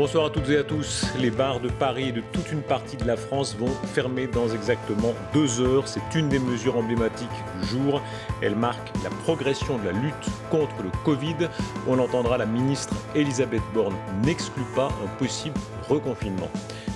Bonsoir à toutes et à tous. Les bars de Paris et de toute une partie de la France vont fermer dans exactement 2 heures. C'est une des mesures emblématiques du jour. Elle marque la progression de la lutte contre le Covid. On l'entendra, la ministre Elisabeth Borne n'exclut pas un possible reconfinement.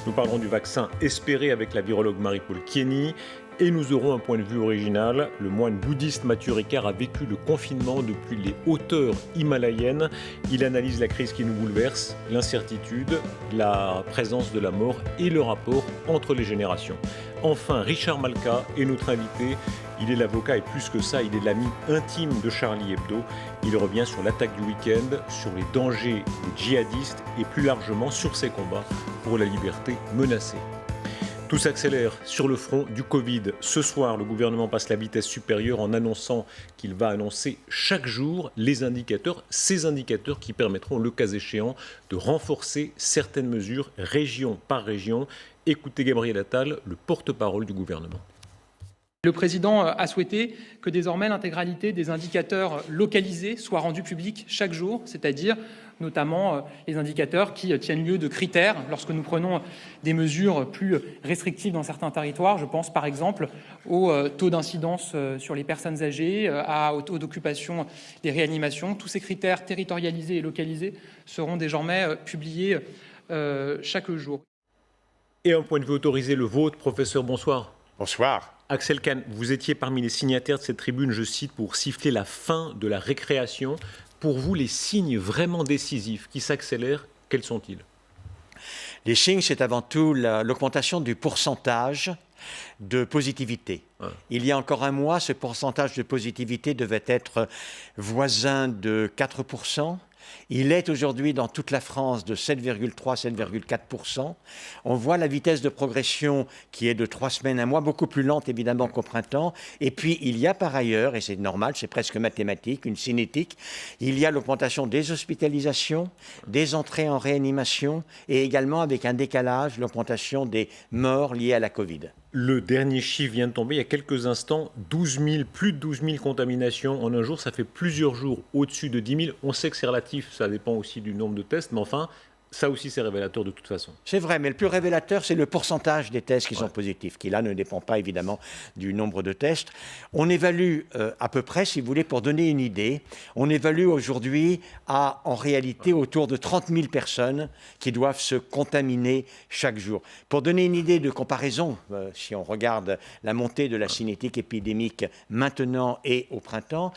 Nous parlerons du vaccin espéré avec la virologue Marie-Paule Kieny. Et nous aurons un point de vue original. Le moine bouddhiste Mathieu Ricard a vécu le confinement depuis les hauteurs himalayennes. Il analyse la crise qui nous bouleverse, l'incertitude, la présence de la mort et le rapport entre les générations. Enfin, Richard Malka est notre invité. Il est l'avocat et plus que ça, il est l'ami intime de Charlie Hebdo. Il revient sur l'attaque du week-end, sur les dangers des djihadistes et plus largement sur ses combats pour la liberté menacée. Tout s'accélère sur le front du Covid. Ce soir, le gouvernement passe la vitesse supérieure en annonçant qu'il va annoncer chaque jour ces indicateurs qui permettront, le cas échéant, de renforcer certaines mesures région par région. Écoutez Gabriel Attal, le porte-parole du gouvernement. Le président a souhaité que désormais l'intégralité des indicateurs localisés soit rendue publique chaque jour, c'est-à-dire notamment les indicateurs qui tiennent lieu de critères lorsque nous prenons des mesures plus restrictives dans certains territoires. Je pense par exemple au taux d'incidence sur les personnes âgées, au taux d'occupation des réanimations. Tous ces critères territorialisés et localisés seront désormais publiés chaque jour. Et un point de vue autorisé, le vôtre, professeur, bonsoir. Bonsoir. Axel Kahn, vous étiez parmi les signataires de cette tribune, je cite, pour siffler la fin de la récréation. Pour vous, les signes vraiment décisifs qui s'accélèrent, quels sont-ils ? Les signes, c'est avant tout l'augmentation du pourcentage de positivité. Ouais. Il y a encore un mois, ce pourcentage de positivité devait être voisin de 4%. Il est aujourd'hui dans toute la France de 7,3-7,4%. On voit la vitesse de progression qui est de 3 semaines à un mois, beaucoup plus lente évidemment qu'au printemps. Et puis il y a par ailleurs, et c'est normal, c'est presque mathématique, une cinétique, il y a l'augmentation des hospitalisations, des entrées en réanimation et également avec un décalage, l'augmentation des morts liées à la Covid. Le dernier chiffre vient de tomber il y a quelques instants, plus de 12 000 contaminations en un jour, ça fait plusieurs jours au-dessus de 10 000. On sait que c'est relatif, ça dépend aussi du nombre de tests, mais enfin, ça aussi c'est révélateur de toute façon. C'est vrai, mais le plus révélateur, c'est le pourcentage des tests qui sont positifs, qui là ne dépend pas évidemment du nombre de tests. On évalue à peu près, si vous voulez, pour donner une idée, on évalue aujourd'hui à en réalité autour de 30 000 personnes qui doivent se contaminer chaque jour. Pour donner une idée de comparaison, si on regarde la montée de la cinétique épidémique maintenant et au printemps,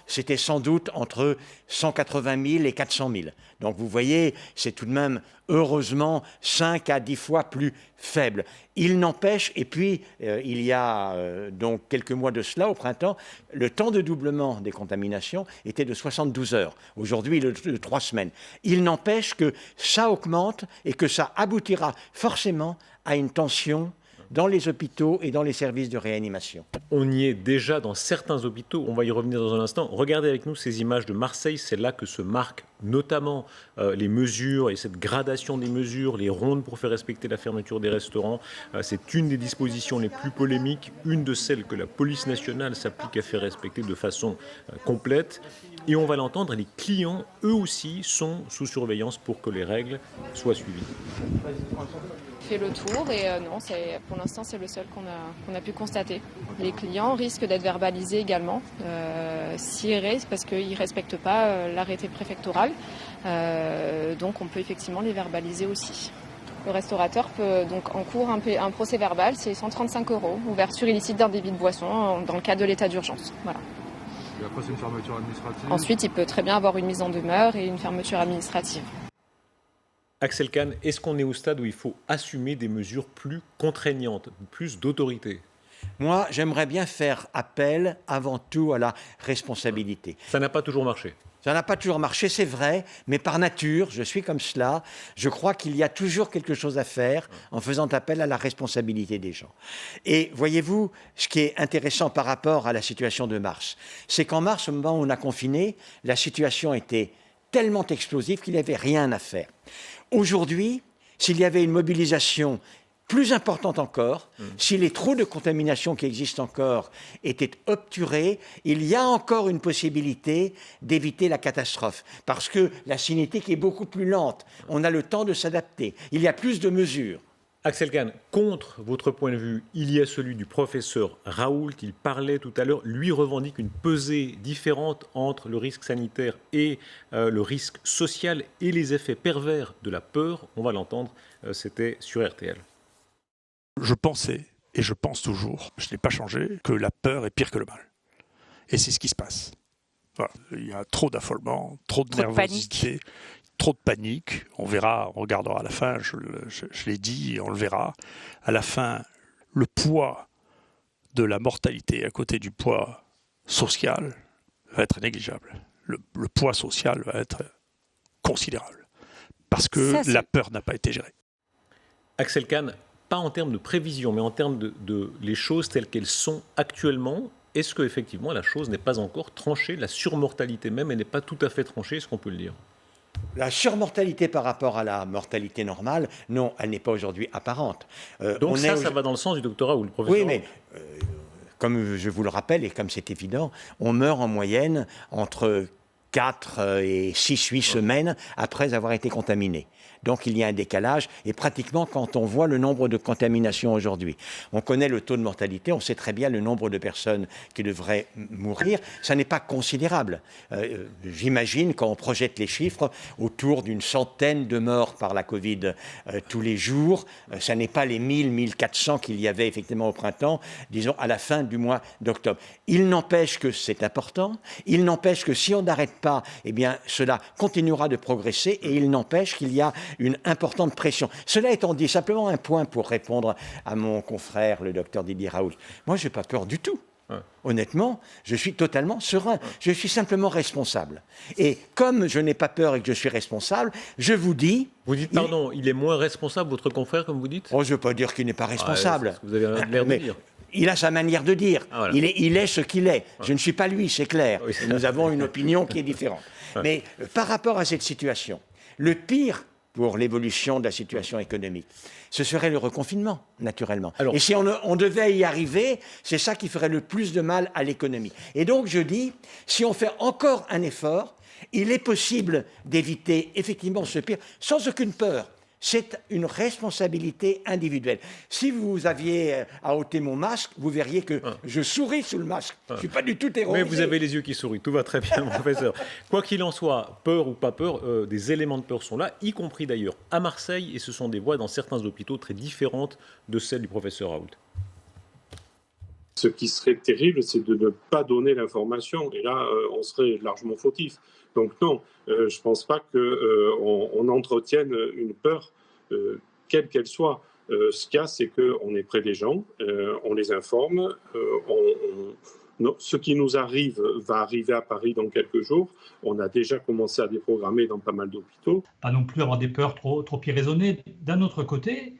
c'était sans doute entre 180 000 et 400 000. Donc vous voyez, c'est tout de même, heureusement, 5 à 10 fois plus faible. Il n'empêche, et puis il y a donc quelques mois de cela, au printemps, le temps de doublement des contaminations était de 72 heures. Aujourd'hui, il est de 3 semaines. Il n'empêche que ça augmente et que ça aboutira forcément à une tension dans les hôpitaux et dans les services de réanimation. On y est déjà dans certains hôpitaux, on va y revenir dans un instant. Regardez avec nous ces images de Marseille, c'est là que se marquent notamment les mesures et cette gradation des mesures, les rondes pour faire respecter la fermeture des restaurants. C'est une des dispositions les plus polémiques, une de celles que la police nationale s'applique à faire respecter de façon complète. Et on va l'entendre, les clients, eux aussi, sont sous surveillance pour que les règles soient suivies. Fait le tour et non, pour l'instant c'est le seul qu'on a pu constater. Les clients risquent d'être verbalisés également parce qu'ils ne respectent pas l'arrêté préfectoral. Donc on peut effectivement les verbaliser aussi. Le restaurateur peut donc encourt un procès verbal, c'est 135 €, ouverture illicite d'un débit de boisson dans le cadre de l'état d'urgence. Voilà. Et après c'est une fermeture administrative. Ensuite il peut très bien avoir une mise en demeure et une fermeture administrative. Axel Kahn, est-ce qu'on est au stade où il faut assumer des mesures plus contraignantes, plus d'autorité ? Moi, j'aimerais bien faire appel avant tout à la responsabilité. Ça n'a pas toujours marché. Ça n'a pas toujours marché, c'est vrai, mais par nature, je suis comme cela. Je crois qu'il y a toujours quelque chose à faire en faisant appel à la responsabilité des gens. Et voyez-vous, ce qui est intéressant par rapport à la situation de mars, c'est qu'en mars, au moment où on a confiné, la situation était tellement explosive qu'il n'y avait rien à faire. Aujourd'hui, s'il y avait une mobilisation plus importante encore, si les trous de contamination qui existent encore étaient obturés, il y a encore une possibilité d'éviter la catastrophe. Parce que la cinétique est beaucoup plus lente. On a le temps de s'adapter. Il y a plus de mesures. Axel Kahn, contre votre point de vue, il y a celui du professeur Raoult. Il parlait tout à l'heure, lui revendique une pesée différente entre le risque sanitaire et le risque social et les effets pervers de la peur. On va l'entendre, c'était sur RTL. Je pensais, et je pense toujours, je n'ai pas changé, que la peur est pire que le mal. Et c'est ce qui se passe. Voilà. Il y a trop d'affolement, trop de nervosité, trop de panique. On verra, on regardera à la fin, je l'ai dit, on le verra. À la fin, le poids de la mortalité à côté du poids social va être négligeable. Le poids social va être considérable. Parce que la peur n'a pas été gérée. Axel Kahn, pas en termes de prévision, mais en termes de les choses telles qu'elles sont actuellement, est-ce qu'effectivement la chose n'est pas encore tranchée? La surmortalité même, elle n'est pas tout à fait tranchée, est-ce qu'on peut le dire? La surmortalité par rapport à la mortalité normale, non, elle n'est pas aujourd'hui apparente. Donc ça va dans le sens du doctorat ou le professeur? Oui, mais comme je vous le rappelle, et comme c'est évident, on meurt en moyenne entre 4 et 6-8 semaines après avoir été contaminé. Donc il y a un décalage, et pratiquement quand on voit le nombre de contaminations aujourd'hui, on connaît le taux de mortalité, on sait très bien le nombre de personnes qui devraient mourir, ça n'est pas considérable. J'imagine quand on projette les chiffres, autour d'une centaine de morts par la Covid tous les jours, ça n'est pas les 1000-1400 qu'il y avait effectivement au printemps, disons à la fin du mois d'octobre. Il n'empêche que c'est important, il n'empêche que si on n'arrête pas, eh bien cela continuera de progresser, et il n'empêche qu'il y a une importante pression. Cela étant dit, simplement un point pour répondre à mon confrère, le docteur Didier Raoult. Moi, je n'ai pas peur du tout. Ouais. Honnêtement, je suis totalement serein. Ouais. Je suis simplement responsable. Et comme je n'ai pas peur et que je suis responsable, je vous dis... Vous dites, pardon, il est moins responsable, votre confrère, comme vous dites? Oh, je ne veux pas dire qu'il n'est pas responsable. C'est ce que vous avez l'air de dire. Il a sa manière de dire. Ah, voilà. Il est ce qu'il est. Ouais. Je ne suis pas lui, c'est clair. Oui, nous avons une opinion qui est différente. Ouais. Mais par rapport à cette situation, le pire pour l'évolution de la situation économique, ce serait le reconfinement, naturellement. Alors, et si on devait y arriver, c'est ça qui ferait le plus de mal à l'économie. Et donc, je dis, si on fait encore un effort, il est possible d'éviter effectivement ce pire sans aucune peur. C'est une responsabilité individuelle. Si vous aviez à ôter mon masque, vous verriez que je souris sous le masque. Je ne suis pas du tout terrorisé. Mais vous avez les yeux qui sourient, tout va très bien, mon professeur. Quoi qu'il en soit, peur ou pas peur, des éléments de peur sont là, y compris d'ailleurs à Marseille, et ce sont des voix dans certains hôpitaux très différentes de celles du professeur Raoult. Ce qui serait terrible, c'est de ne pas donner l'information, et là, on serait largement fautif. Donc non, je ne pense pas qu'on entretienne une peur, quelle qu'elle soit. Ce qu'il y a, c'est qu'on est près des gens, on les informe, ce qui nous arrive va arriver à Paris dans quelques jours. On a déjà commencé à déprogrammer dans pas mal d'hôpitaux. Pas non plus avoir des peurs trop irraisonnées. D'un autre côté,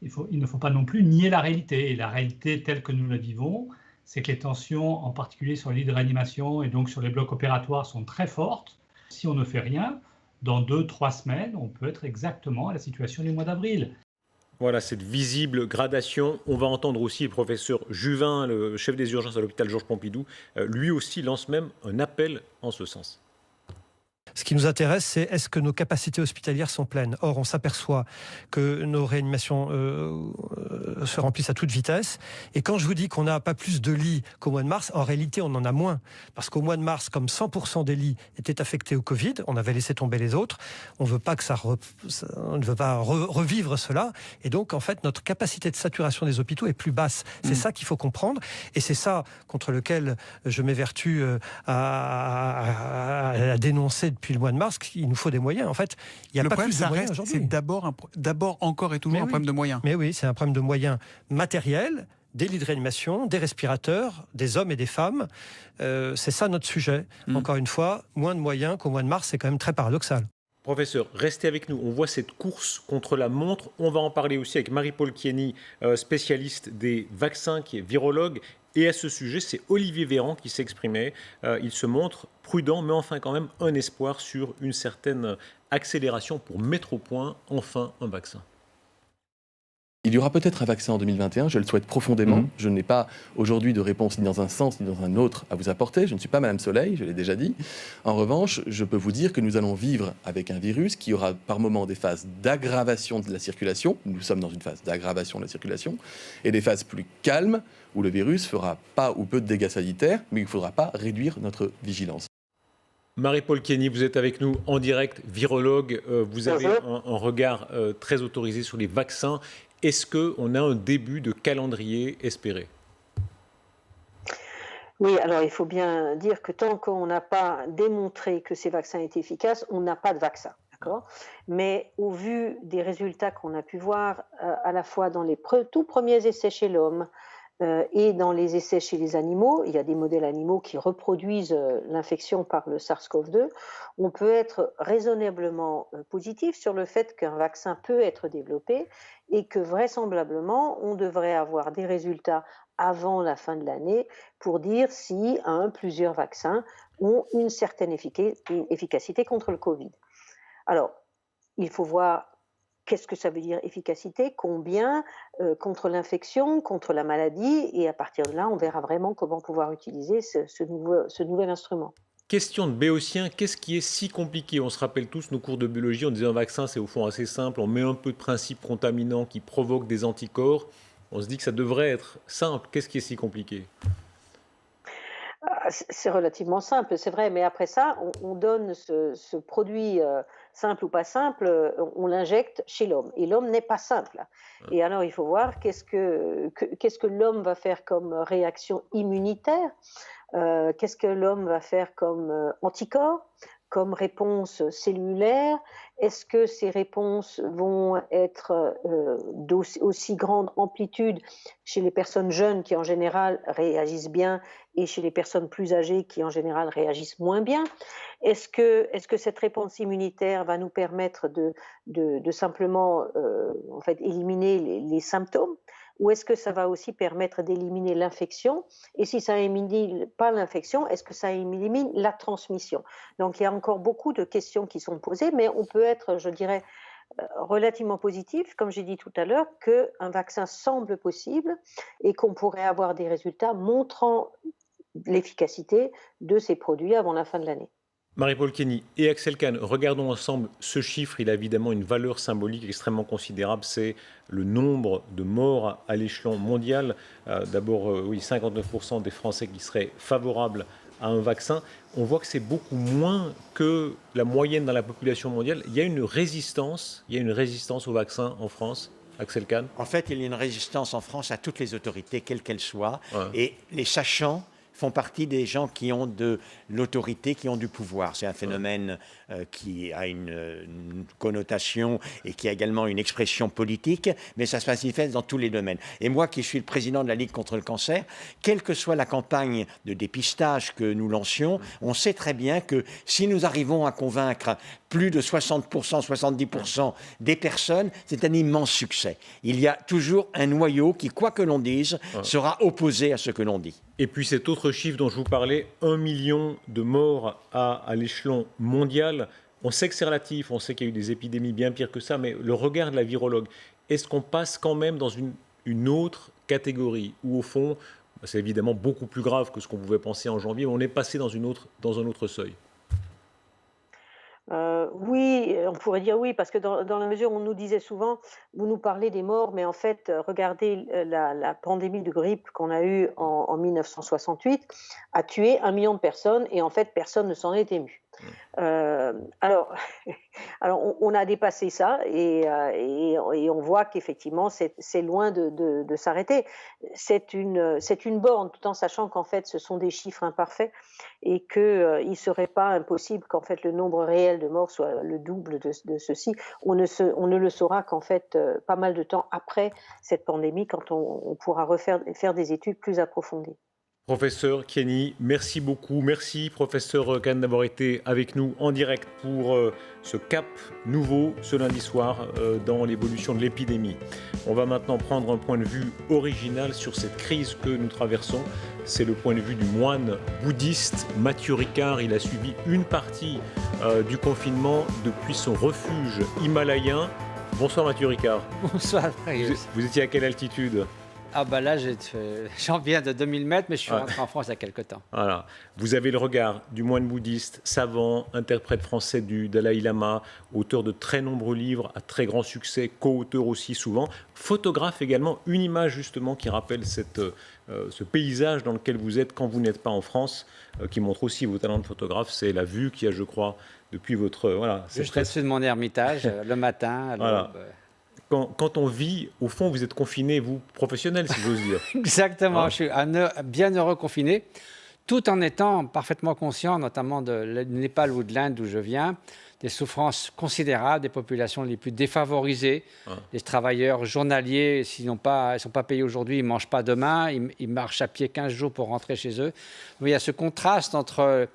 il ne faut pas non plus nier la réalité. Et la réalité telle que nous la vivons, c'est que les tensions, en particulier sur les lits de réanimation et donc sur les blocs opératoires, sont très fortes. Si on ne fait rien, dans 2-3 semaines, on peut être exactement à la situation du mois d'avril. Voilà, cette visible gradation. On va entendre aussi le professeur Juvin, le chef des urgences à l'hôpital Georges Pompidou. Lui aussi lance même un appel en ce sens. Ce qui nous intéresse, c'est est-ce que nos capacités hospitalières sont pleines? Or, on s'aperçoit que nos réanimations se remplissent à toute vitesse. Et quand je vous dis qu'on n'a pas plus de lits qu'au mois de mars, en réalité, on en a moins. Parce qu'au mois de mars, comme 100% des lits étaient affectés au Covid, on avait laissé tomber les autres. On ne veut pas on ne veut pas revivre cela. Et donc, en fait, notre capacité de saturation des hôpitaux est plus basse. C'est ça qu'il faut comprendre. Et c'est ça contre lequel je m'évertue à dénoncer depuis le mois de mars, il nous faut des moyens. En fait, il n'y a pas plus de moyens aujourd'hui. C'est d'abord encore et toujours un problème de moyens. Mais oui, c'est un problème de moyens matériels, des lits de réanimation, des respirateurs, des hommes et des femmes. C'est ça notre sujet. Encore une fois, moins de moyens qu'au mois de mars, c'est quand même très paradoxal. Professeur, restez avec nous. On voit cette course contre la montre. On va en parler aussi avec Marie-Paul Chieni, spécialiste des vaccins, qui est virologue. Et à ce sujet, c'est Olivier Véran qui s'exprimait. Il se montre prudent, mais enfin quand même un espoir sur une certaine accélération pour mettre au point enfin un vaccin. qu'il y aura peut-être un vaccin en 2021, je le souhaite profondément. Je n'ai pas aujourd'hui de réponse ni dans un sens ni dans un autre à vous apporter. Je ne suis pas Madame Soleil, je l'ai déjà dit. En revanche, je peux vous dire que nous allons vivre avec un virus qui aura par moments des phases d'aggravation de la circulation. Nous sommes dans une phase d'aggravation de la circulation et des phases plus calmes où le virus fera pas ou peu de dégâts sanitaires, mais il ne faudra pas réduire notre vigilance. Marie-Paule Kenny, vous êtes avec nous en direct, virologue. Vous avez un regard très autorisé sur les vaccins. Est-ce qu'on a un début de calendrier espéré ? Oui, alors il faut bien dire que tant qu'on n'a pas démontré que ces vaccins étaient efficaces, on n'a pas de vaccin. D'accord ? Mais au vu des résultats qu'on a pu voir, à la fois dans les tout premiers essais chez l'homme, et dans les essais chez les animaux, il y a des modèles animaux qui reproduisent l'infection par le SARS-CoV-2, on peut être raisonnablement positif sur le fait qu'un vaccin peut être développé et que vraisemblablement on devrait avoir des résultats avant la fin de l'année pour dire si plusieurs vaccins ont une certaine efficacité contre le Covid. Alors, il faut voir qu'est-ce que ça veut dire efficacité, combien, contre l'infection, contre la maladie, et à partir de là, on verra vraiment comment pouvoir utiliser ce nouvel instrument. Question de béotien, qu'est-ce qui est si compliqué ? On se rappelle tous nos cours de biologie, on disait un vaccin c'est au fond assez simple, on met un peu de principes contaminants qui provoquent des anticorps, on se dit que ça devrait être simple, qu'est-ce qui est si compliqué ? C'est relativement simple, c'est vrai, mais après ça, on donne ce produit simple ou pas simple, on l'injecte chez l'homme. Et l'homme n'est pas simple. Et alors, il faut voir qu'est-ce que l'homme va faire comme réaction immunitaire, qu'est-ce que l'homme va faire comme anticorps, comme réponse cellulaire. Est-ce que ces réponses vont être d'aussi grande amplitude chez les personnes jeunes qui en général réagissent bien et chez les personnes plus âgées qui en général réagissent moins bien ? Est-ce que cette réponse immunitaire va nous permettre de simplement éliminer les symptômes ? Ou est-ce que ça va aussi permettre d'éliminer l'infection ? Et si ça n'élimine pas l'infection, est-ce que ça élimine la transmission ? Donc il y a encore beaucoup de questions qui sont posées, mais on peut être, je dirais, relativement positif, comme j'ai dit tout à l'heure, qu'un vaccin semble possible et qu'on pourrait avoir des résultats montrant l'efficacité de ces produits avant la fin de l'année. Marie-Paule Kenny et Axel Kahn, regardons ensemble ce chiffre. Il a évidemment une valeur symbolique extrêmement considérable. C'est le nombre de morts à l'échelon mondial. D'abord, 59% des Français qui seraient favorables à un vaccin. On voit que c'est beaucoup moins que la moyenne dans la population mondiale. Il y a une résistance au vaccin en France. Axel Kahn. En fait, il y a une résistance en France à toutes les autorités, quelles qu'elles soient. Ouais. Et les sachants font partie des gens qui ont de l'autorité, qui ont du pouvoir. C'est un phénomène qui a une connotation et qui a également une expression politique, mais ça se manifeste dans tous les domaines. Et moi, qui suis le président de la Ligue contre le cancer, quelle que soit la campagne de dépistage que nous lancions, on sait très bien que si nous arrivons à convaincre plus de 60%, 70% des personnes, c'est un immense succès. Il y a toujours un noyau qui, quoi que l'on dise, sera opposé à ce que l'on dit. Et puis cet autre chiffre dont je vous parlais, 1 million de morts à l'échelon mondial. On sait que c'est relatif, on sait qu'il y a eu des épidémies bien pires que ça, mais le regard de la virologue, est-ce qu'on passe quand même dans une autre catégorie où, au fond, c'est évidemment beaucoup plus grave que ce qu'on pouvait penser en janvier, mais on est passé dans un autre seuil? Oui, on pourrait dire oui, parce que dans la mesure où on nous disait souvent, vous nous parlez des morts, mais en fait, regardez la pandémie de grippe qu'on a eue en 1968 a tué 1 million de personnes et en fait, personne ne s'en est ému. Alors, on a dépassé ça et on voit qu'effectivement c'est loin de s'arrêter. C'est une borne, tout en sachant qu'en fait ce sont des chiffres imparfaits et qu'il ne serait pas impossible qu'en fait le nombre réel de morts soit le double de ceci. On ne le saura qu'en fait pas mal de temps après cette pandémie, quand on pourra faire des études plus approfondies. Professeur Kenny, merci beaucoup. Merci, professeur Kahn, d'avoir été avec nous en direct pour ce cap nouveau ce lundi soir dans l'évolution de l'épidémie. On va maintenant prendre un point de vue original sur cette crise que nous traversons. C'est le point de vue du moine bouddhiste Mathieu Ricard. Il a suivi une partie du confinement depuis son refuge himalayen. Bonsoir Mathieu Ricard. Bonsoir Marius. Vous étiez à quelle altitude? Ah bah là, j'en viens de 2000 mètres, mais je suis rentré en France il y a quelque temps. Voilà. Vous avez le regard du moine bouddhiste, savant, interprète français du Dalai Lama, auteur de très nombreux livres à très grand succès, co-auteur aussi souvent, photographe également, une image justement qui rappelle ce paysage dans lequel vous êtes quand vous n'êtes pas en France, qui montre aussi vos talents de photographe, c'est la vue qu'il y a, je crois, depuis votre... Voilà, juste au-dessus de mon ermitage, le matin, à voilà. Quand on vit, au fond, vous êtes confiné, vous, professionnel, si j'ose dire. Exactement, je suis bien heureux confiné, tout en étant parfaitement conscient, notamment du Népal ou de l'Inde, d'où je viens, des souffrances considérables des populations les plus défavorisées, les travailleurs journaliers, s'ils ne sont pas payés aujourd'hui, ils ne mangent pas demain, ils marchent à pied 15 jours pour rentrer chez eux. Donc, il y a ce contraste entre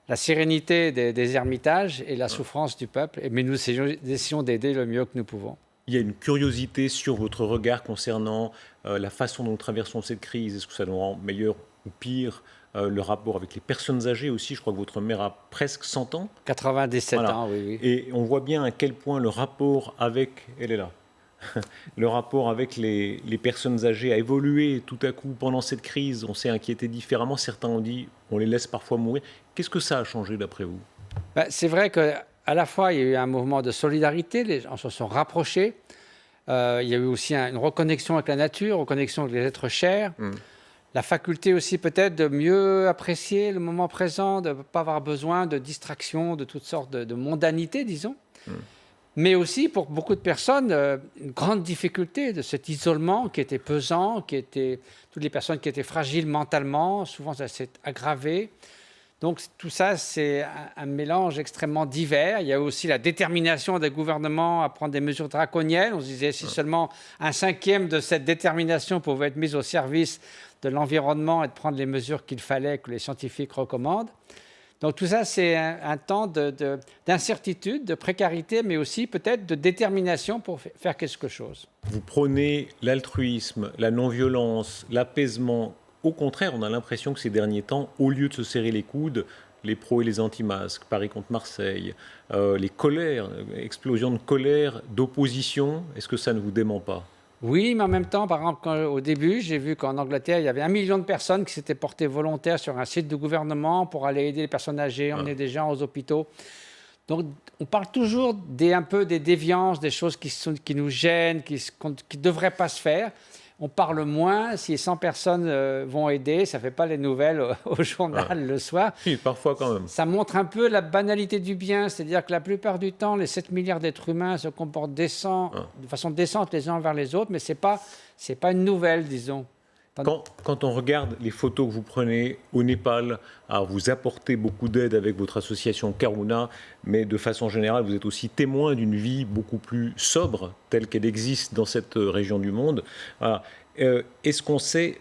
la sérénité des ermitages et la souffrance du peuple, mais nous essayons d'aider le mieux que nous pouvons. Il y a une curiosité sur votre regard concernant la façon dont nous traversons cette crise. Est-ce que ça nous rend meilleur ou pire? Le rapport avec les personnes âgées aussi. Je crois que votre mère a presque 100 ans. 97 ans, oui. Et on voit bien à quel point le rapport avec... Elle est là. Le rapport avec les personnes âgées a évolué tout à coup pendant cette crise. On s'est inquiété différemment. Certains ont dit on les laisse parfois mourir. Qu'est-ce que ça a changé d'après vous? C'est vrai qu'à la fois, il y a eu un mouvement de solidarité, les gens se sont rapprochés. Il y a eu aussi une reconnexion avec la nature, reconnexion avec les êtres chers. La faculté aussi peut-être de mieux apprécier le moment présent, de ne pas avoir besoin de distractions, de toutes sortes de mondanités, disons. Mais aussi, pour beaucoup de personnes, une grande difficulté de cet isolement qui était pesant, toutes les personnes qui étaient fragiles mentalement, souvent ça s'est aggravé. Donc tout ça, c'est un mélange extrêmement divers. Il y a aussi la détermination des gouvernements à prendre des mesures draconiennes. On se disait, si seulement 1/5 de cette détermination pouvait être mise au service de l'environnement et de prendre les mesures qu'il fallait, que les scientifiques recommandent. Donc tout ça, c'est un temps d'incertitude, de précarité, mais aussi peut-être de détermination pour faire quelque chose. Vous prônez l'altruisme, la non-violence, l'apaisement. Au contraire, on a l'impression que ces derniers temps, au lieu de se serrer les coudes, les pros et les anti-masques, Paris contre Marseille, les colères, explosion de colère, d'opposition, est-ce que ça ne vous dément pas? Oui, mais en même temps, par exemple, au début, j'ai vu qu'en Angleterre, il y avait 1 million de personnes qui s'étaient portées volontaires sur un site du gouvernement pour aller aider les personnes âgées, emmener des gens aux hôpitaux. Donc, on parle toujours un peu des déviances, des choses qui nous gênent, qui ne devraient pas se faire. On parle moins, si 100 personnes vont aider, ça ne fait pas les nouvelles au journal le soir. Si, parfois quand même. Ça montre un peu la banalité du bien, c'est-à-dire que la plupart du temps, les 7 milliards d'êtres humains se comportent de façon décente les uns envers les autres, mais ce n'est pas une nouvelle, disons. Quand on regarde les photos que vous prenez au Népal, vous apportez beaucoup d'aide avec votre association Karuna, mais de façon générale, vous êtes aussi témoin d'une vie beaucoup plus sobre, telle qu'elle existe dans cette région du monde. Voilà. Est-ce qu'on sait,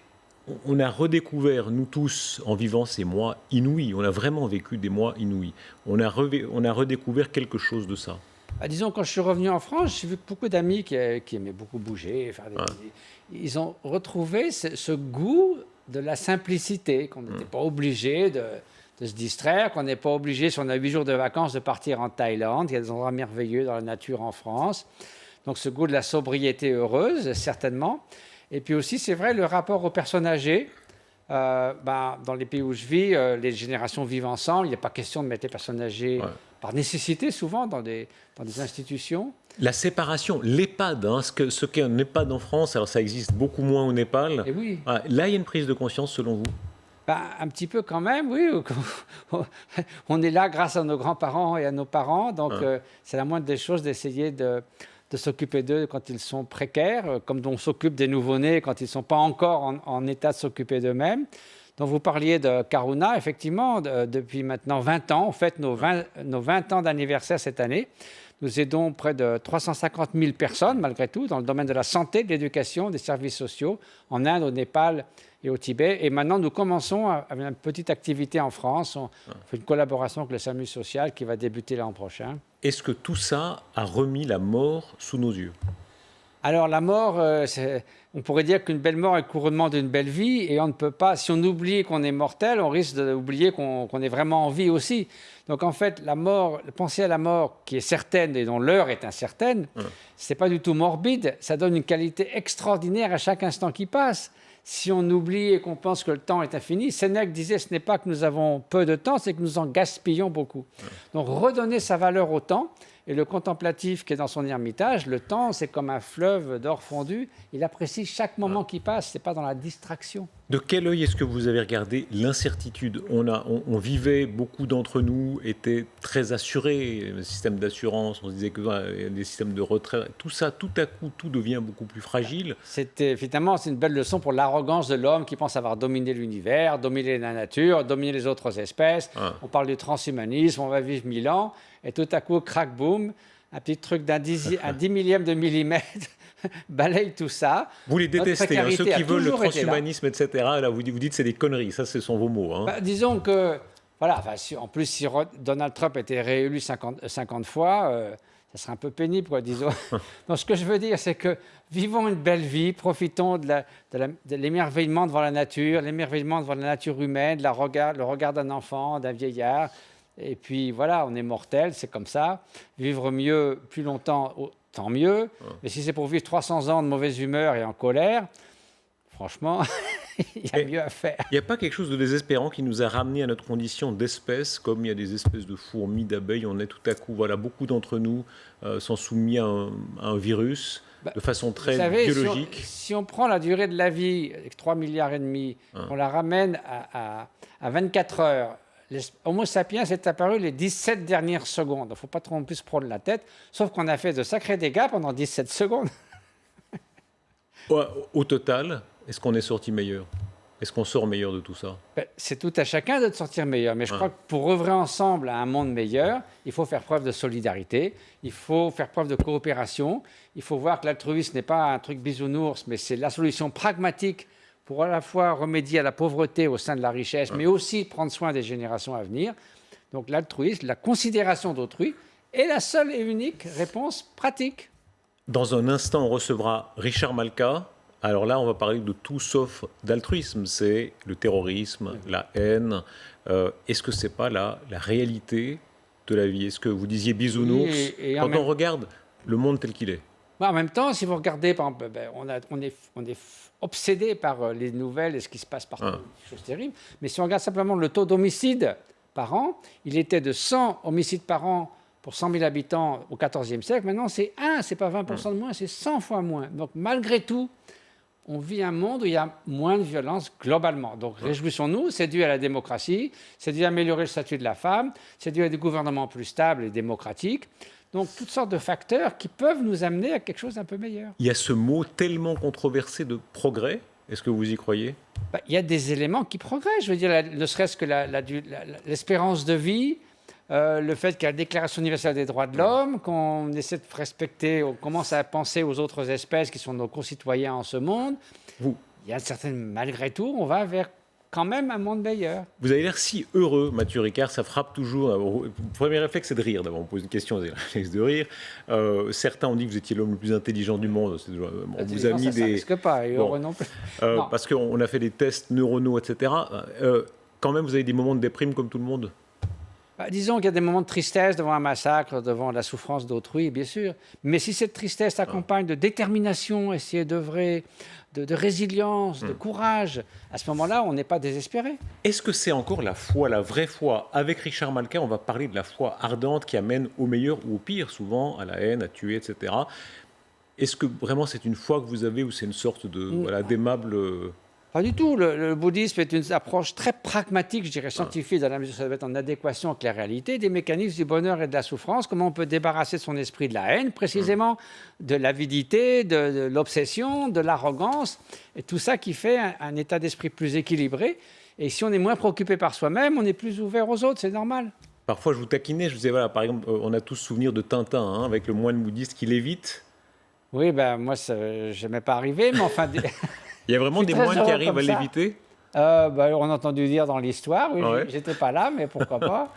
on a redécouvert, nous tous, en vivant ces mois inouïs, on a vraiment vécu des mois inouïs, on a redécouvert quelque chose de ça? Disons, quand je suis revenu en France, j'ai vu beaucoup d'amis qui aimaient beaucoup bouger, faire ils ont retrouvé ce goût de la simplicité, qu'on n'était pas obligé de se distraire, qu'on n'est pas obligé, si on a 8 jours de vacances, de partir en Thaïlande. Il y a des endroits merveilleux dans la nature en France. Donc ce goût de la sobriété heureuse, certainement. Et puis aussi, c'est vrai, le rapport aux personnes âgées. Dans les pays où je vis, les générations vivent ensemble. Il n'y a pas question de mettre les personnes âgées par nécessité, souvent, dans des institutions. La séparation, l'EHPAD, ce qu'est un EHPAD en France, alors ça existe beaucoup moins au Népal. Et oui. Là, il y a une prise de conscience, selon vous? Un petit peu quand même, oui. On est là grâce à nos grands-parents et à nos parents. Donc, c'est la moindre des choses d'essayer de s'occuper d'eux quand ils sont précaires, comme on s'occupe des nouveau-nés quand ils ne sont pas encore en état de s'occuper d'eux-mêmes. Donc, vous parliez de Karuna, effectivement, depuis maintenant 20 ans, on fête nos 20 ans d'anniversaire cette année. Nous aidons près de 350 000 personnes, malgré tout, dans le domaine de la santé, de l'éducation, des services sociaux, en Inde, au Népal et au Tibet. Et maintenant, nous commençons avec une petite activité en France. On fait une collaboration avec le SAMU social qui va débuter l'an prochain. Est-ce que tout ça a remis la mort sous nos yeux? Alors la mort, on pourrait dire qu'une belle mort est le couronnement d'une belle vie, et on ne peut pas, si on oublie qu'on est mortel, on risque d'oublier qu'on est vraiment en vie aussi. Donc en fait, la mort, penser à la mort qui est certaine et dont l'heure est incertaine, c'est pas du tout morbide, ça donne une qualité extraordinaire à chaque instant qui passe. Si on oublie et qu'on pense que le temps est infini, Sénèque disait ce n'est pas que nous avons peu de temps, c'est que nous en gaspillons beaucoup. Donc redonner sa valeur au temps. Et le contemplatif qui est dans son ermitage, le temps, c'est comme un fleuve d'or fondu. Il apprécie chaque moment qui passe, c'est pas dans la distraction. De quel œil est-ce que vous avez regardé l'incertitude ? On vivait, beaucoup d'entre nous étaient très assurés, le système d'assurance, on se disait que des systèmes de retraite, tout ça, tout à coup, tout devient beaucoup plus fragile. Finalement, c'est une belle leçon pour l'arrogance de l'homme qui pense avoir dominé l'univers, dominé la nature, dominé les autres espèces. On parle du transhumanisme, on va vivre 1000 ans, et tout à coup, crac, boum, un petit truc un 10 millième de millimètre balaye tout ça. Vous les détestez, ceux qui veulent le transhumanisme, etc. Là, vous dites c'est des conneries, ça ce sont vos mots. Disons que, voilà, en plus si Donald Trump était réélu 50 fois, ça serait un peu pénible, quoi, disons. Donc ce que je veux dire, c'est que vivons une belle vie, profitons de l'émerveillement devant la nature, l'émerveillement devant la nature humaine, le regard d'un enfant, d'un vieillard. Et puis voilà, on est mortel, c'est comme ça. Vivre mieux, plus longtemps, tant mieux. Mais si c'est pour vivre 300 ans de mauvaise humeur et en colère, franchement, il y a mieux à faire. Il n'y a pas quelque chose de désespérant qui nous a ramenés à notre condition d'espèce, comme il y a des espèces de fourmis, d'abeilles, on est tout à coup, voilà, beaucoup d'entre nous sont soumis à un virus de façon très biologique. Si on prend la durée de la vie, avec 3,5 milliards, on la ramène à 24 heures, Homo sapiens est apparu les 17 dernières secondes. Il ne faut pas trop en plus prendre la tête, sauf qu'on a fait de sacrés dégâts pendant 17 secondes. Au total, est-ce qu'on est sorti meilleur ? Est-ce qu'on sort meilleur de tout ça ? C'est tout à chacun de sortir meilleur. Mais je crois que pour œuvrer ensemble à un monde meilleur, il faut faire preuve de solidarité, il faut faire preuve de coopération, il faut voir que l'altruisme n'est pas un truc bisounours, mais c'est la solution pragmatique pour à la fois remédier à la pauvreté au sein de la richesse, mais aussi prendre soin des générations à venir. Donc l'altruisme, la considération d'autrui, est la seule et unique réponse pratique. Dans un instant, on recevra Richard Malka. Alors là, on va parler de tout sauf d'altruisme. C'est le terrorisme, la haine. Est-ce que ce n'est pas la réalité de la vie ? Est-ce que vous disiez bisounours quand on regarde le monde tel qu'il est ? En même temps, si vous regardez, par exemple, on est obsédé par les nouvelles et ce qui se passe partout, des choses terribles. Mais si on regarde simplement le taux d'homicides par an, il était de 100 homicides par an pour 100 000 habitants au XIVe siècle. Maintenant, c'est 1, c'est pas 20% de moins, c'est 100 fois moins. Donc, malgré tout, on vit un monde où il y a moins de violence globalement. Donc, réjouissons-nous, c'est dû à la démocratie, c'est dû à améliorer le statut de la femme, c'est dû à des gouvernements plus stables et démocratiques. Donc, toutes sortes de facteurs qui peuvent nous amener à quelque chose d'un peu meilleur. Il y a ce mot tellement controversé de progrès. Est-ce que vous y croyez ? Il y a des éléments qui progressent. Je veux dire, ne serait-ce que l'espérance de vie, le fait qu'il y a la Déclaration universelle des droits de l'homme, qu'on essaie de respecter, on commence à penser aux autres espèces qui sont nos concitoyens en ce monde. Il y a malgré tout, on va vers quand même un monde meilleur. Vous avez l'air si heureux, Mathieu Ricard, ça frappe toujours. Le premier réflexe, c'est de rire. D'abord, on pose une question, c'est le réflexe de rire. Certains ont dit que vous étiez l'homme le plus intelligent du monde. On vous a mis des... Ça ne risque pas, et heureux non plus. Non. Parce qu'on a fait des tests neuronaux, etc. Quand même, vous avez des moments de déprime comme tout le monde ? Disons qu'il y a des moments de tristesse devant un massacre, devant la souffrance d'autrui, bien sûr. Mais si cette tristesse s'accompagne de détermination, essayer d'œuvrer, de résilience, de courage, à ce moment-là, on n'est pas désespéré. Est-ce que c'est encore la foi, la vraie foi ? Avec Richard Malka, on va parler de la foi ardente qui amène au meilleur ou au pire, souvent à la haine, à tuer, etc. Est-ce que vraiment c'est une foi que vous avez ou c'est une sorte de d'aimable... Pas du tout. Le bouddhisme est une approche très pragmatique, je dirais scientifique, dans la mesure où ça doit être en adéquation avec la réalité, des mécanismes du bonheur et de la souffrance, comment on peut débarrasser son esprit de la haine, précisément de l'avidité, de l'obsession, de l'arrogance, et tout ça qui fait un état d'esprit plus équilibré. Et si on est moins préoccupé par soi-même, on est plus ouvert aux autres, c'est normal. Parfois, je vous taquinais, je vous disais, voilà, par exemple, on a tous souvenir de Tintin, avec le moine bouddhiste qui lévite. Oui, moi, je n'aimais pas arriver, mais enfin... Il y a vraiment des moines qui arrivent à l'éviter ? On a entendu dire dans l'histoire, oui, j'étais pas là, mais pourquoi pas.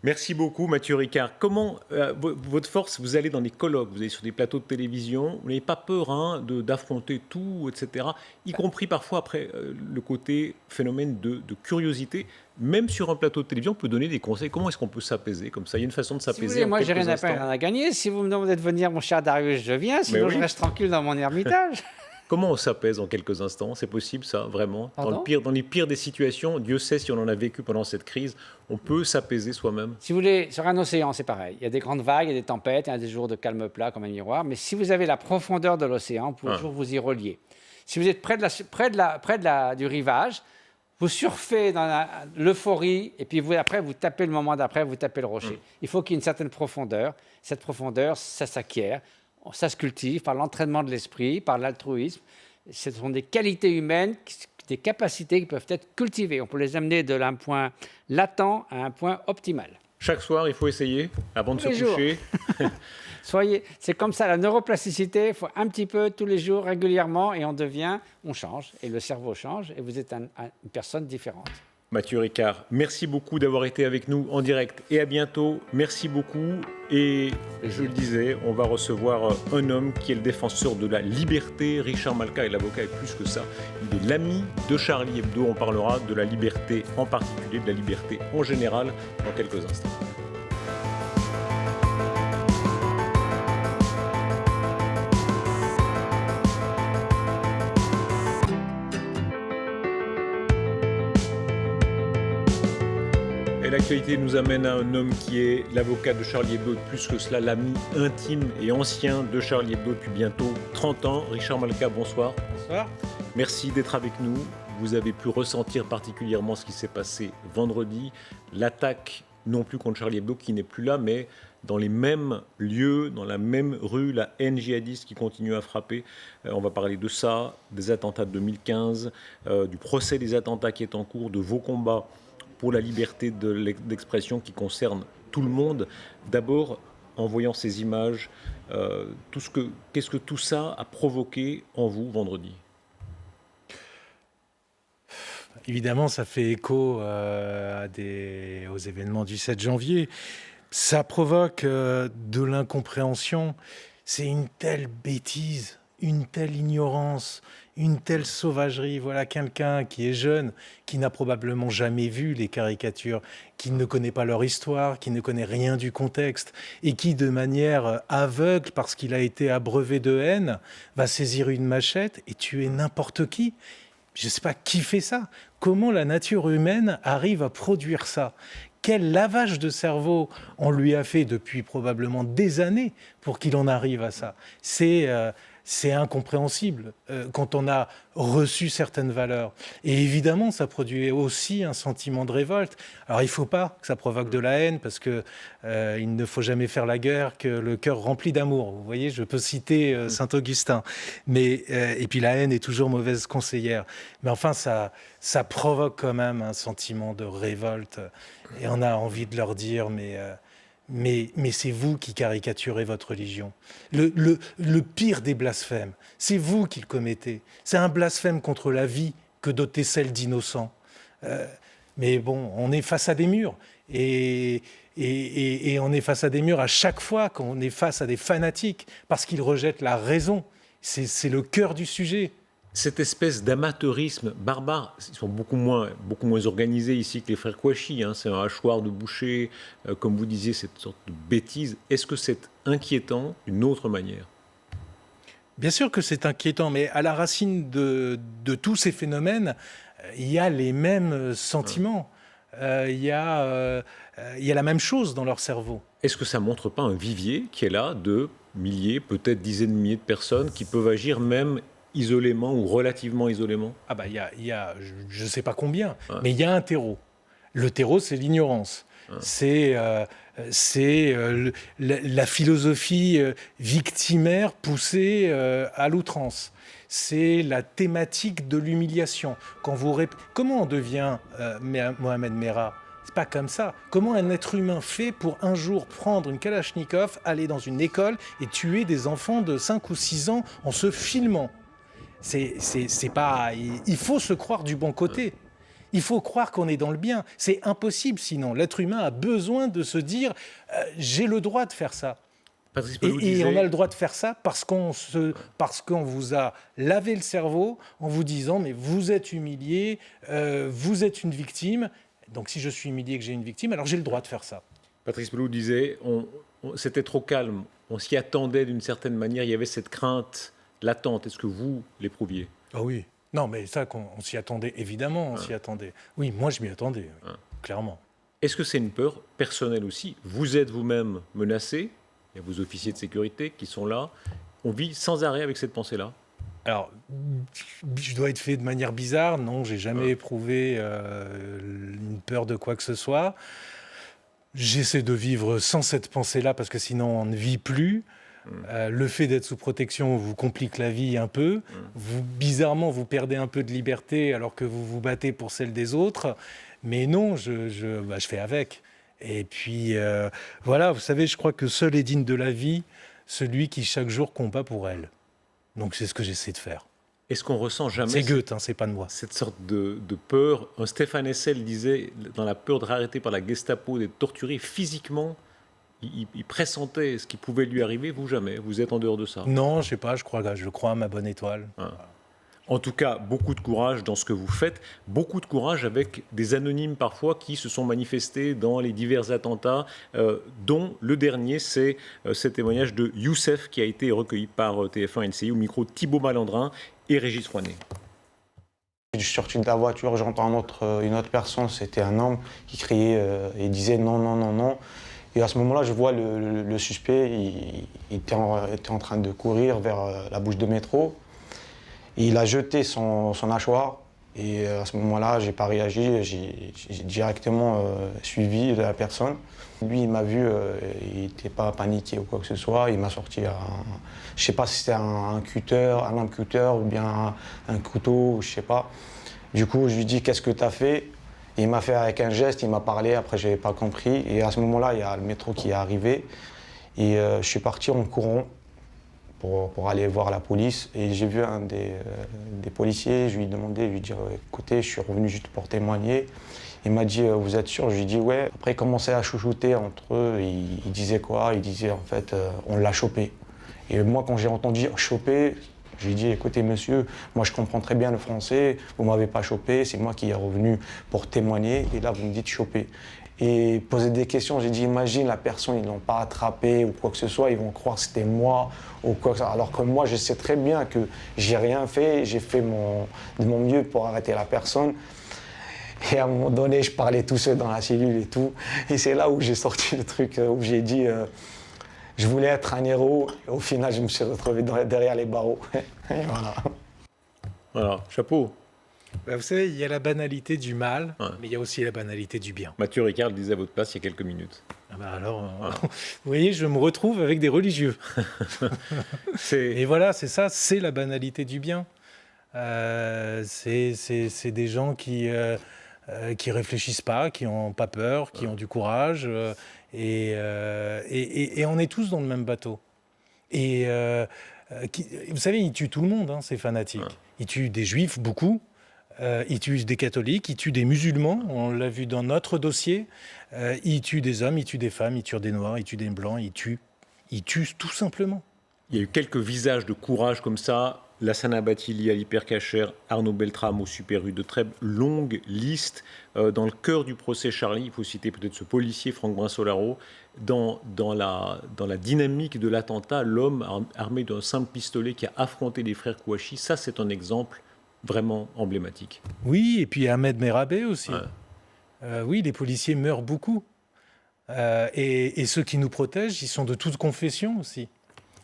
Merci beaucoup Mathieu Ricard. Comment, votre force, vous allez dans des colloques, vous allez sur des plateaux de télévision, vous n'avez pas peur d'affronter tout, etc., y compris parfois après le côté phénomène de curiosité. Même sur un plateau de télévision, on peut donner des conseils. Comment est-ce qu'on peut s'apaiser comme ça? Il y a une façon de s'apaiser. Si vous voulez, moi, j'ai rien à gagner. Si vous me demandez de venir, mon cher Darius, je viens. Sinon, je reste tranquille dans mon ermitage. Comment on s'apaise en quelques instants? C'est possible, ça, vraiment? Dans les pires des situations, Dieu sait si on en a vécu pendant cette crise, on peut s'apaiser soi-même? Si vous voulez, sur un océan, c'est pareil. Il y a des grandes vagues, il y a des tempêtes, il y a des jours de calme plat comme un miroir. Mais si vous avez la profondeur de l'océan, vous pouvez toujours vous y relier. Si vous êtes près du rivage, vous surfez dans l'euphorie, et puis après, vous tapez le moment d'après, vous tapez le rocher. Il faut qu'il y ait une certaine profondeur. Cette profondeur, ça s'acquiert. Ça se cultive par l'entraînement de l'esprit, par l'altruisme. Ce sont des qualités humaines, des capacités qui peuvent être cultivées. On peut les amener de un point latent à un point optimal. Chaque soir, il faut essayer avant de se coucher. C'est comme ça, la neuroplasticité, il faut un petit peu tous les jours, régulièrement, et on change, et le cerveau change, et vous êtes une personne différente. Mathieu Ricard, merci beaucoup d'avoir été avec nous en direct et à bientôt. Merci beaucoup. Et je le disais, on va recevoir un homme qui est le défenseur de la liberté. Richard Malka, et l'avocat est plus que ça. Il est l'ami de Charlie Hebdo. On parlera de la liberté en particulier, de la liberté en général, dans quelques instants. Et l'actualité nous amène à un homme qui est l'avocat de Charlie Hebdo, et plus que cela, l'ami intime et ancien de Charlie Hebdo depuis bientôt 30 ans. Richard Malka, bonsoir. Bonsoir. Merci d'être avec nous. Vous avez pu ressentir particulièrement ce qui s'est passé vendredi. L'attaque, non plus contre Charlie Hebdo, qui n'est plus là, mais dans les mêmes lieux, dans la même rue, la haine djihadiste qui continue à frapper. On va parler de ça, des attentats de 2015, du procès des attentats qui est en cours, de vos combats pour la liberté d'expression qui concerne tout le monde. D'abord, en voyant ces images, qu'est-ce que tout ça a provoqué en vous vendredi? Évidemment, ça fait écho aux événements du 7 janvier. Ça provoque de l'incompréhension. C'est une telle bêtise, une telle ignorance, une telle sauvagerie. Voilà quelqu'un qui est jeune, qui n'a probablement jamais vu les caricatures, qui ne connaît pas leur histoire, qui ne connaît rien du contexte, et qui, de manière aveugle, parce qu'il a été abreuvé de haine, va saisir une machette et tuer n'importe qui. Je ne sais pas qui fait ça. Comment la nature humaine arrive à produire ça? Quel lavage de cerveau on lui a fait depuis probablement des années pour qu'il en arrive à ça? C'est incompréhensible quand on a reçu certaines valeurs. Et évidemment, ça produit aussi un sentiment de révolte. Alors, il ne faut pas que ça provoque de la haine, parce qu'il ne faut jamais faire la guerre que le cœur rempli d'amour. Vous voyez, je peux citer Saint-Augustin. Et puis, la haine est toujours mauvaise conseillère. Mais enfin, ça provoque quand même un sentiment de révolte. Et on a envie de leur dire, mais c'est vous qui caricaturez votre religion. Le pire des blasphèmes, c'est vous qui le commettez. C'est un blasphème contre la vie que d'ôter celle d'innocents. Mais bon, on est face à des murs. Et on est face à des murs à chaque fois qu'on est face à des fanatiques, parce qu'ils rejettent la raison. C'est le cœur du sujet. Cette espèce d'amateurisme barbare, ils sont beaucoup moins organisés ici que les frères Kouachi. C'est un hachoir de boucher, comme vous disiez, cette sorte de bêtise. Est-ce que c'est inquiétant d'une autre manière? Bien sûr que c'est inquiétant, mais à la racine de tous ces phénomènes, il y a les mêmes sentiments. Il y a la même chose dans leur cerveau. Est-ce que ça ne montre pas un vivier qui est là de milliers, peut-être dizaines de milliers de personnes qui peuvent agir même isolément ou relativement isolément? Ah bah il y a je ne sais pas combien, mais il y a un terreau. Le terreau, c'est l'ignorance. C'est la philosophie victimaire poussée à l'outrance. C'est la thématique de l'humiliation. Comment on devient Mohamed Merah? C'est pas comme ça. Comment un être humain fait pour un jour prendre une Kalachnikov, aller dans une école et tuer des enfants de 5 ou 6 ans en se filmant? C'est pas. Il faut se croire du bon côté. Il faut croire qu'on est dans le bien. C'est impossible sinon. L'être humain a besoin de se dire j'ai le droit de faire ça. Et on a le droit de faire ça parce qu'on vous a lavé le cerveau en vous disant mais vous êtes humilié, vous êtes une victime. Donc si je suis humilié et que j'ai une victime, alors j'ai le droit de faire ça. Patrice Pelloux disait c'était trop calme, on s'y attendait d'une certaine manière, il y avait cette crainte latente. Est-ce que vous l'éprouviez ? Ah oui. Non, mais ça, on s'y attendait, évidemment, on s'y attendait. Oui, moi, je m'y attendais, clairement. Est-ce que c'est une peur personnelle aussi ? Vous êtes vous-même menacé, il y a vos officiers de sécurité qui sont là, on vit sans arrêt avec cette pensée-là ? Alors, je dois être fait de manière bizarre, non, j'ai jamais éprouvé une peur de quoi que ce soit. J'essaie de vivre sans cette pensée-là, parce que sinon, on ne vit plus. Le fait d'être sous protection vous complique la vie un peu. Bizarrement, vous perdez un peu de liberté alors que vous vous battez pour celle des autres. Mais non, je fais avec. Et puis, voilà, vous savez, je crois que seul est digne de la vie celui qui chaque jour combat pour elle. Donc c'est ce que j'essaie de faire. Est-ce qu'on ressent jamais... C'est Goethe, c'est pas de moi. Cette sorte de peur. Stéphane Hessel disait, dans la peur d'être arrêté par la Gestapo, d'être torturé physiquement, il pressentait ce qui pouvait lui arriver, vous jamais. Vous êtes en dehors de ça. Non, je sais pas, je crois à ma bonne étoile. En tout cas, beaucoup de courage dans ce que vous faites, beaucoup de courage avec des anonymes parfois qui se sont manifestés dans les divers attentats, dont le dernier, c'est ce témoignage de Youssef qui a été recueilli par TF1 LCI au micro Thibaut Malandrin et Régis Rouanet. Je suis sorti de la voiture, j'entends une autre personne, c'était un homme qui criait et disait non, non, non, non. Et à ce moment-là, je vois le suspect, il était en train de courir vers la bouche de métro. Et il a jeté son hachoir. Et à ce moment-là, je n'ai pas réagi, j'ai directement suivi la personne. Lui, il m'a vu, il n'était pas paniqué ou quoi que ce soit. Il m'a sorti je ne sais pas si c'était un cutter, un lame cutter ou bien un couteau, je ne sais pas. Du coup, je lui dis qu'est-ce que tu as fait ? Il m'a fait avec un geste, il m'a parlé, après je n'avais pas compris. Et à ce moment-là, il y a le métro qui est arrivé. Et je suis parti en courant pour aller voir la police. Et j'ai vu un des policiers, je lui ai demandé, je lui ai dit écoutez, je suis revenu juste pour témoigner. Il m'a dit vous êtes sûr ? Je lui ai dit ouais. Après, il commençait à chouchouter entre eux. Il disait quoi ? Il disait en fait on l'a chopé. Et moi, quand j'ai entendu choper, j'ai dit, écoutez monsieur, moi je comprends très bien le français, vous ne m'avez pas chopé, c'est moi qui est revenu pour témoigner, et là vous me dites choper. Et poser des questions, j'ai dit, imagine la personne, ils ne l'ont pas attrapé ou quoi que ce soit, ils vont croire que c'était moi ou quoi que ce soit. Alors que moi je sais très bien que j'ai rien fait, j'ai fait de mon mieux pour arrêter la personne. Et à un moment donné, je parlais tout seul dans la cellule et tout. Et c'est là où j'ai sorti le truc, où j'ai dit... je voulais être un héros, et au final, je me suis retrouvé derrière les barreaux. Et voilà. Voilà, chapeau. Vous savez, il y a la banalité du mal, mais il y a aussi la banalité du bien. Mathieu Ricard le disait à votre place il y a quelques minutes. Vous voyez, je me retrouve avec des religieux. Et voilà, c'est ça, c'est la banalité du bien. C'est des gens qui réfléchissent pas, qui n'ont pas peur, qui ont du courage. Et on est tous dans le même bateau. Et vous savez, ils tuent tout le monde, ces fanatiques. Ils tuent des juifs, beaucoup. Ils tuent des catholiques, ils tuent des musulmans. On l'a vu dans notre dossier. Ils tuent des hommes, ils tuent des femmes, ils tuent des noirs, ils tuent des blancs. Ils tuent tout simplement. Il y a eu quelques visages de courage comme ça. Lassana Bathily, Ali Perkacher, Arnaud Beltrame au Super U, de très longues listes. Dans le cœur du procès Charlie, il faut citer peut-être ce policier Franck Brin-Solaro. Dans la dynamique de l'attentat, l'homme armé d'un simple pistolet qui a affronté les frères Kouachi, ça c'est un exemple vraiment emblématique. Oui, et puis Ahmed Merabé aussi. Oui, les policiers meurent beaucoup. Et ceux qui nous protègent, ils sont de toute confession aussi.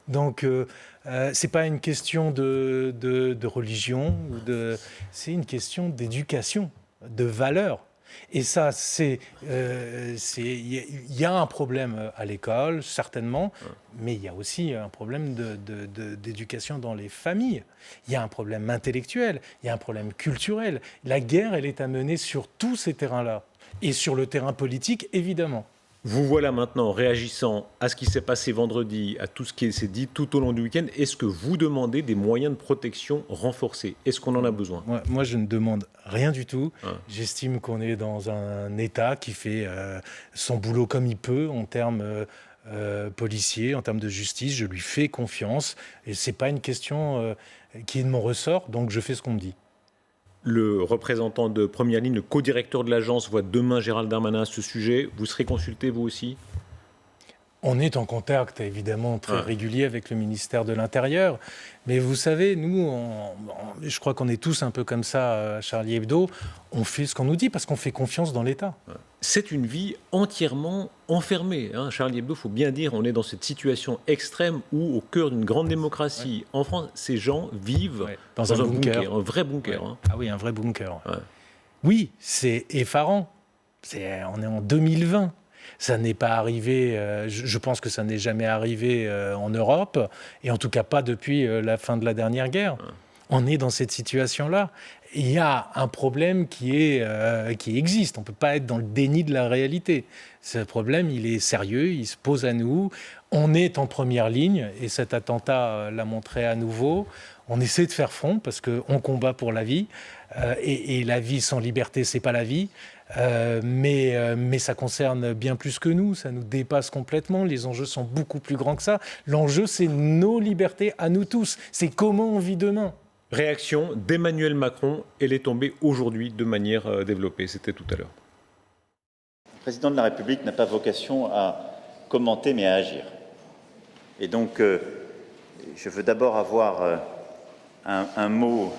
Donc, c'est pas une question de religion, c'est une question d'éducation, de valeurs. Et ça, il y a un problème à l'école, certainement, mais il y a aussi un problème d'éducation dans les familles. Il y a un problème intellectuel, il y a un problème culturel. La guerre, elle est à mener sur tous ces terrains-là. Et sur le terrain politique, évidemment. Vous voilà maintenant réagissant à ce qui s'est passé vendredi, à tout ce qui s'est dit tout au long du week-end. Est-ce que vous demandez des moyens de protection renforcés? Est-ce qu'on en a besoin? Moi, je ne demande rien du tout. J'estime qu'on est dans un État qui fait son boulot comme il peut en termes policiers, en termes de justice. Je lui fais confiance et ce n'est pas une question qui est de mon ressort, donc je fais ce qu'on me dit. Le représentant de première ligne, le co-directeur de l'agence, voit demain Gérald Darmanin à ce sujet. Vous serez consulté, vous aussi? On est en contact, évidemment, très régulier avec le ministère de l'Intérieur. Mais vous savez, nous, je crois qu'on est tous un peu comme ça à Charlie Hebdo. On fait ce qu'on nous dit parce qu'on fait confiance dans l'État. C'est une vie entièrement enfermée. Charlie Hebdo, il faut bien dire, on est dans cette situation extrême où, au cœur d'une grande démocratie, en France, ces gens vivent dans un bunker. Un vrai bunker. Ah oui, un vrai bunker. Oui, c'est effarant. On est en 2020. Ça n'est pas arrivé, je pense que ça n'est jamais arrivé en Europe, et en tout cas pas depuis la fin de la dernière guerre. On est dans cette situation-là. Il y a un problème qui existe. On ne peut pas être dans le déni de la réalité. Ce problème, il est sérieux, il se pose à nous. On est en première ligne, et cet attentat l'a montré à nouveau. On essaie de faire front parce qu'on combat pour la vie, et la vie sans liberté, c'est pas la vie. Mais ça concerne bien plus que nous, ça nous dépasse complètement, les enjeux sont beaucoup plus grands que ça. L'enjeu, c'est nos libertés à nous tous, c'est comment on vit demain. Réaction d'Emmanuel Macron, elle est tombée aujourd'hui de manière développée, c'était tout à l'heure. Le président de la République n'a pas vocation à commenter mais à agir. Et donc, je veux d'abord avoir un mot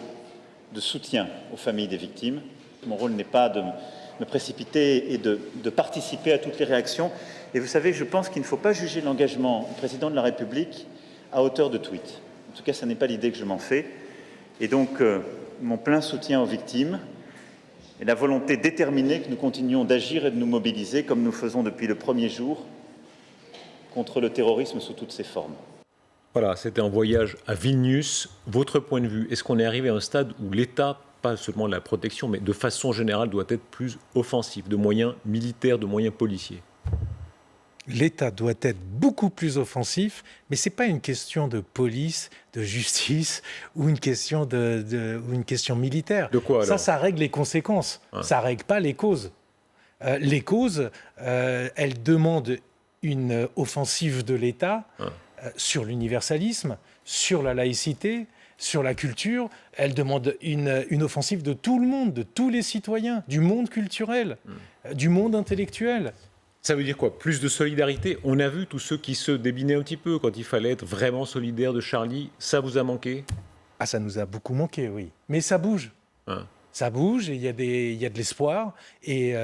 de soutien aux familles des victimes. Mon rôle n'est pas de me précipiter et de participer à toutes les réactions. Et vous savez, je pense qu'il ne faut pas juger l'engagement du président de la République à hauteur de tweet. En tout cas, ce n'est pas l'idée que je m'en fais. Et donc, mon plein soutien aux victimes et la volonté déterminée que nous continuons d'agir et de nous mobiliser, comme nous faisons depuis le premier jour, contre le terrorisme sous toutes ses formes. Voilà, c'était un voyage à Vilnius. Votre point de vue, est-ce qu'on est arrivé à un stade où l'État, pas seulement la protection, mais de façon générale, doit être plus offensif, de moyens militaires, de moyens policiers? L'État doit être beaucoup plus offensif, mais ce n'est pas une question de police, de justice ou une question, ou une question militaire. De quoi alors? Ça règle les conséquences, ça ne règle pas les causes. Les causes, elles demandent une offensive de l'État sur l'universalisme, sur la laïcité, sur la culture. Elle demande une offensive de tout le monde, de tous les citoyens, du monde culturel, du monde intellectuel. Ça veut dire quoi? Plus de solidarité? On a vu tous ceux qui se débinaient un petit peu quand il fallait être vraiment solidaire de Charlie. Ça vous a manqué? Ah, ça nous a beaucoup manqué, oui. Mais ça bouge. Ça bouge et il y a de l'espoir. Et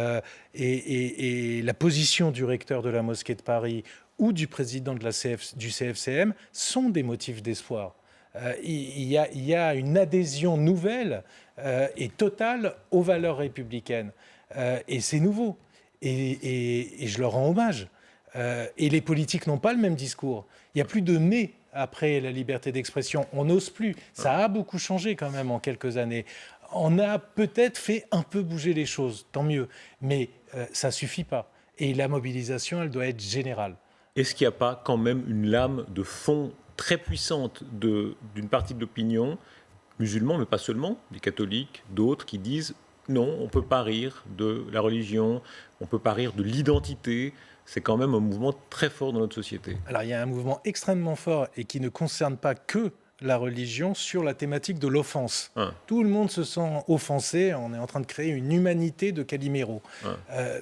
la position du recteur de la mosquée de Paris ou du président de du CFCM sont des motifs d'espoir. Il y a une adhésion nouvelle et totale aux valeurs républicaines. Et c'est nouveau. Et je leur rends hommage. Et les politiques n'ont pas le même discours. Il n'y a plus de mais après la liberté d'expression. On n'ose plus. Ça a beaucoup changé quand même en quelques années. On a peut-être fait un peu bouger les choses, tant mieux. Mais ça ne suffit pas. Et la mobilisation, elle doit être générale. Est-ce qu'il n'y a pas quand même une lame de fond très puissante d'une partie de l'opinion, musulmans, mais pas seulement, des catholiques, d'autres, qui disent non, on ne peut pas rire de la religion, on ne peut pas rire de l'identité. C'est quand même un mouvement très fort dans notre société. Alors, il y a un mouvement extrêmement fort et qui ne concerne pas que la religion sur la thématique de l'offense. Tout le monde se sent offensé. On est en train de créer une humanité de Calimero.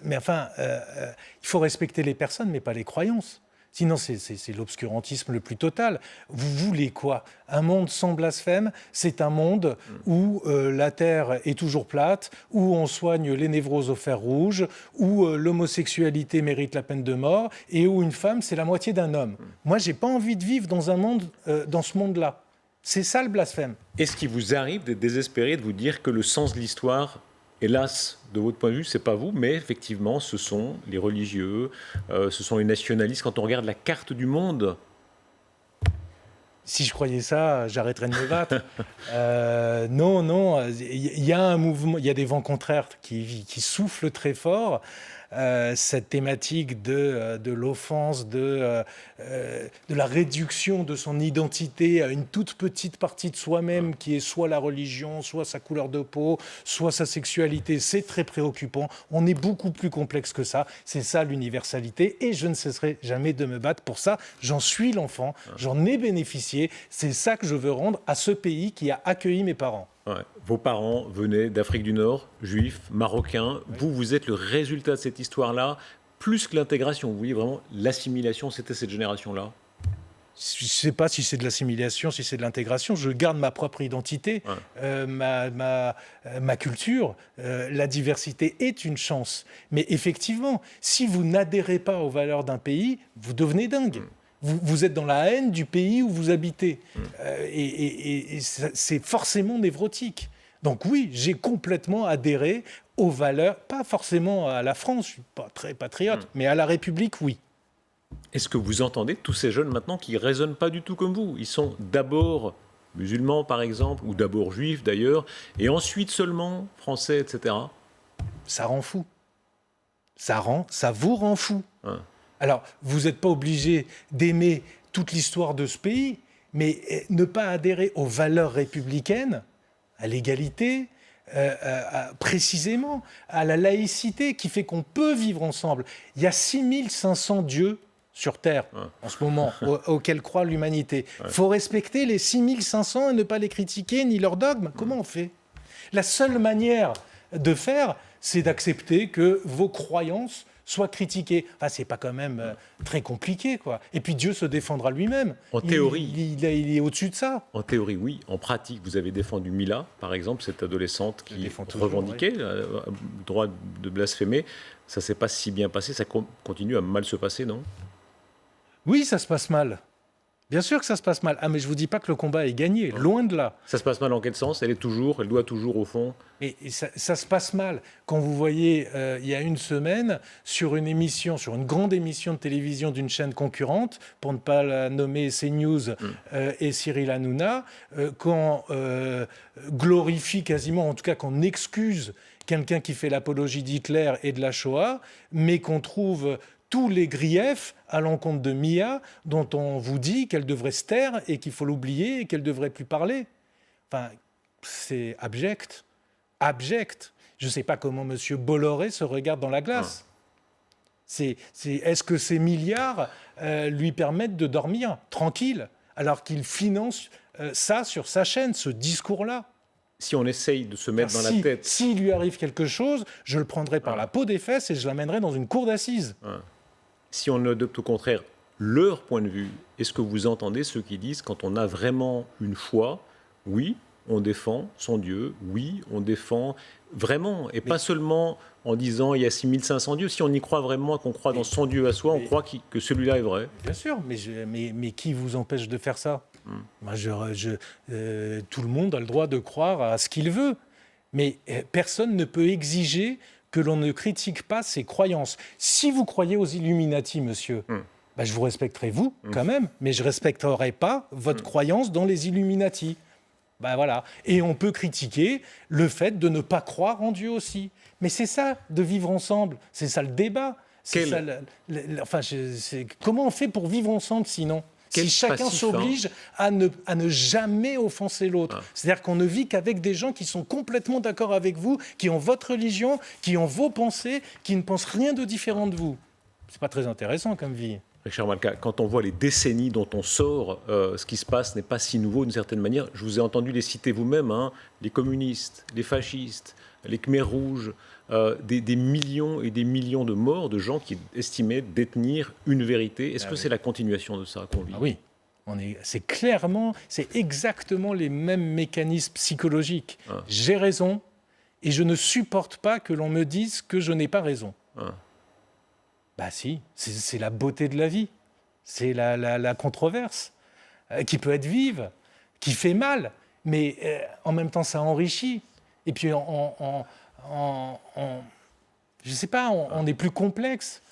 Mais enfin, il faut respecter les personnes, mais pas les croyances. Sinon, c'est l'obscurantisme le plus total. Vous voulez quoi? Un monde sans blasphème, c'est un monde où la terre est toujours plate, où on soigne les névroses au fer rouge, où l'homosexualité mérite la peine de mort et où une femme, c'est la moitié d'un homme. Moi, j'ai pas envie de vivre dans un monde, dans ce monde-là. C'est ça le blasphème. Est-ce qu'il vous arrive d'être désespéré de vous dire que le sens de l'histoire, hélas, de votre point de vue, c'est pas vous, mais effectivement, ce sont les religieux, ce sont les nationalistes. Quand on regarde la carte du monde, si je croyais ça, j'arrêterais de me battre. Non, il y a un mouvement, il y a des vents contraires qui soufflent très fort. cette thématique de l'offense, de la réduction de son identité à une toute petite partie de soi-même qui est soit la religion, soit sa couleur de peau, soit sa sexualité, c'est très préoccupant. On est beaucoup plus complexe que ça. C'est ça l'universalité et je ne cesserai jamais de me battre pour ça. J'en suis l'enfant, j'en ai bénéficié. C'est ça que je veux rendre à ce pays qui a accueilli mes parents. Ouais. Vos parents venaient d'Afrique du Nord, juifs, marocains. Oui. Vous êtes le résultat de cette histoire-là, plus que l'intégration. Vous voyez vraiment l'assimilation, c'était cette génération-là. Je ne sais pas si c'est de l'assimilation, si c'est de l'intégration. Je garde ma propre identité, ma culture. La diversité est une chance. Mais effectivement, si vous n'adhérez pas aux valeurs d'un pays, vous devenez dingue. Vous êtes dans la haine du pays où vous habitez. Et c'est forcément névrotique. Donc oui, j'ai complètement adhéré aux valeurs, pas forcément à la France, je ne suis pas très patriote, mais à la République, oui. Est-ce que vous entendez tous ces jeunes maintenant qui ne raisonnent pas du tout comme vous? Ils sont d'abord musulmans, par exemple, ou d'abord juifs d'ailleurs, et ensuite seulement français, etc. Ça rend fou. Ça vous rend fou. Alors, vous n'êtes pas obligé d'aimer toute l'histoire de ce pays, mais ne pas adhérer aux valeurs républicaines, à l'égalité, précisément, à la laïcité qui fait qu'on peut vivre ensemble. Il y a 6500 dieux sur Terre, en ce moment, auxquels croit l'humanité. Il faut respecter les 6500 et ne pas les critiquer, ni leurs dogmes. Comment on fait? La seule manière de faire, c'est d'accepter que vos croyances soient critiquées. Enfin, c'est pas quand même très compliqué, quoi. Et puis Dieu se défendra lui-même. En théorie, il est au-dessus de ça. En théorie, oui. En pratique, vous avez défendu Mila, par exemple, cette adolescente qui revendiquait le droit de blasphémer. Ça s'est pas si bien passé. Ça continue à mal se passer, non? Oui, ça se passe mal. Bien sûr que ça se passe mal. Ah, mais je ne vous dis pas que le combat est gagné, loin de là. Ça se passe mal en quel sens? Elle doit toujours, au fond... Et ça se passe mal. Quand vous voyez, il y a une semaine, sur une grande émission de télévision d'une chaîne concurrente, pour ne pas la nommer CNews et Cyril Hanouna, qu'on glorifie quasiment, en tout cas qu'on excuse quelqu'un qui fait l'apologie d'Hitler et de la Shoah, mais qu'on trouve tous les griefs à l'encontre de Mia, dont on vous dit qu'elle devrait se taire et qu'il faut l'oublier et qu'elle ne devrait plus parler. Enfin, c'est abject. Abject. Je ne sais pas comment M. Bolloré se regarde dans la glace. Est-ce que ces milliards lui permettent de dormir tranquille, alors qu'il finance ça sur sa chaîne, ce discours-là? Si on essaye de se mettre dans la tête... S'il lui arrive quelque chose, je le prendrai par la peau des fesses et je l'amènerai dans une cour d'assises. Si on adopte au contraire leur point de vue, est-ce que vous entendez ceux qui disent quand on a vraiment une foi, oui, on défend son Dieu, oui, on défend vraiment, et pas seulement en disant il y a 6500 dieux. Si on y croit vraiment, qu'on croit dans son Dieu à soi, on croit que celui-là est vrai. Bien sûr, mais qui vous empêche de faire ça? Moi, tout le monde a le droit de croire à ce qu'il veut, mais personne ne peut exiger que l'on ne critique pas ses croyances. Si vous croyez aux Illuminati, monsieur, je vous respecterai vous, quand même, mais je ne respecterai pas votre croyance dans les Illuminati. Voilà. Et on peut critiquer le fait de ne pas croire en Dieu aussi. Mais c'est ça, de vivre ensemble. C'est ça le débat. Comment on fait pour vivre ensemble sinon? Si chacun s'oblige à ne jamais offenser l'autre. C'est-à-dire qu'on ne vit qu'avec des gens qui sont complètement d'accord avec vous, qui ont votre religion, qui ont vos pensées, qui ne pensent rien de différent de vous. C'est pas très intéressant comme vie. Richard Malka, quand on voit les décennies dont on sort, ce qui se passe n'est pas si nouveau d'une certaine manière. Je vous ai entendu les citer vous-même, les communistes, les fascistes, les Khmers rouges, des millions et des millions de morts de gens qui estimaient détenir une vérité. Est-ce que c'est la continuation de ça qu'on vit? Oui, c'est exactement les mêmes mécanismes psychologiques. J'ai raison et je ne supporte pas que l'on me dise que je n'ai pas raison. Si, c'est la beauté de la vie, c'est la controverse qui peut être vive, qui fait mal, mais en même temps ça enrichit. Et puis je sais pas, on est plus complexe,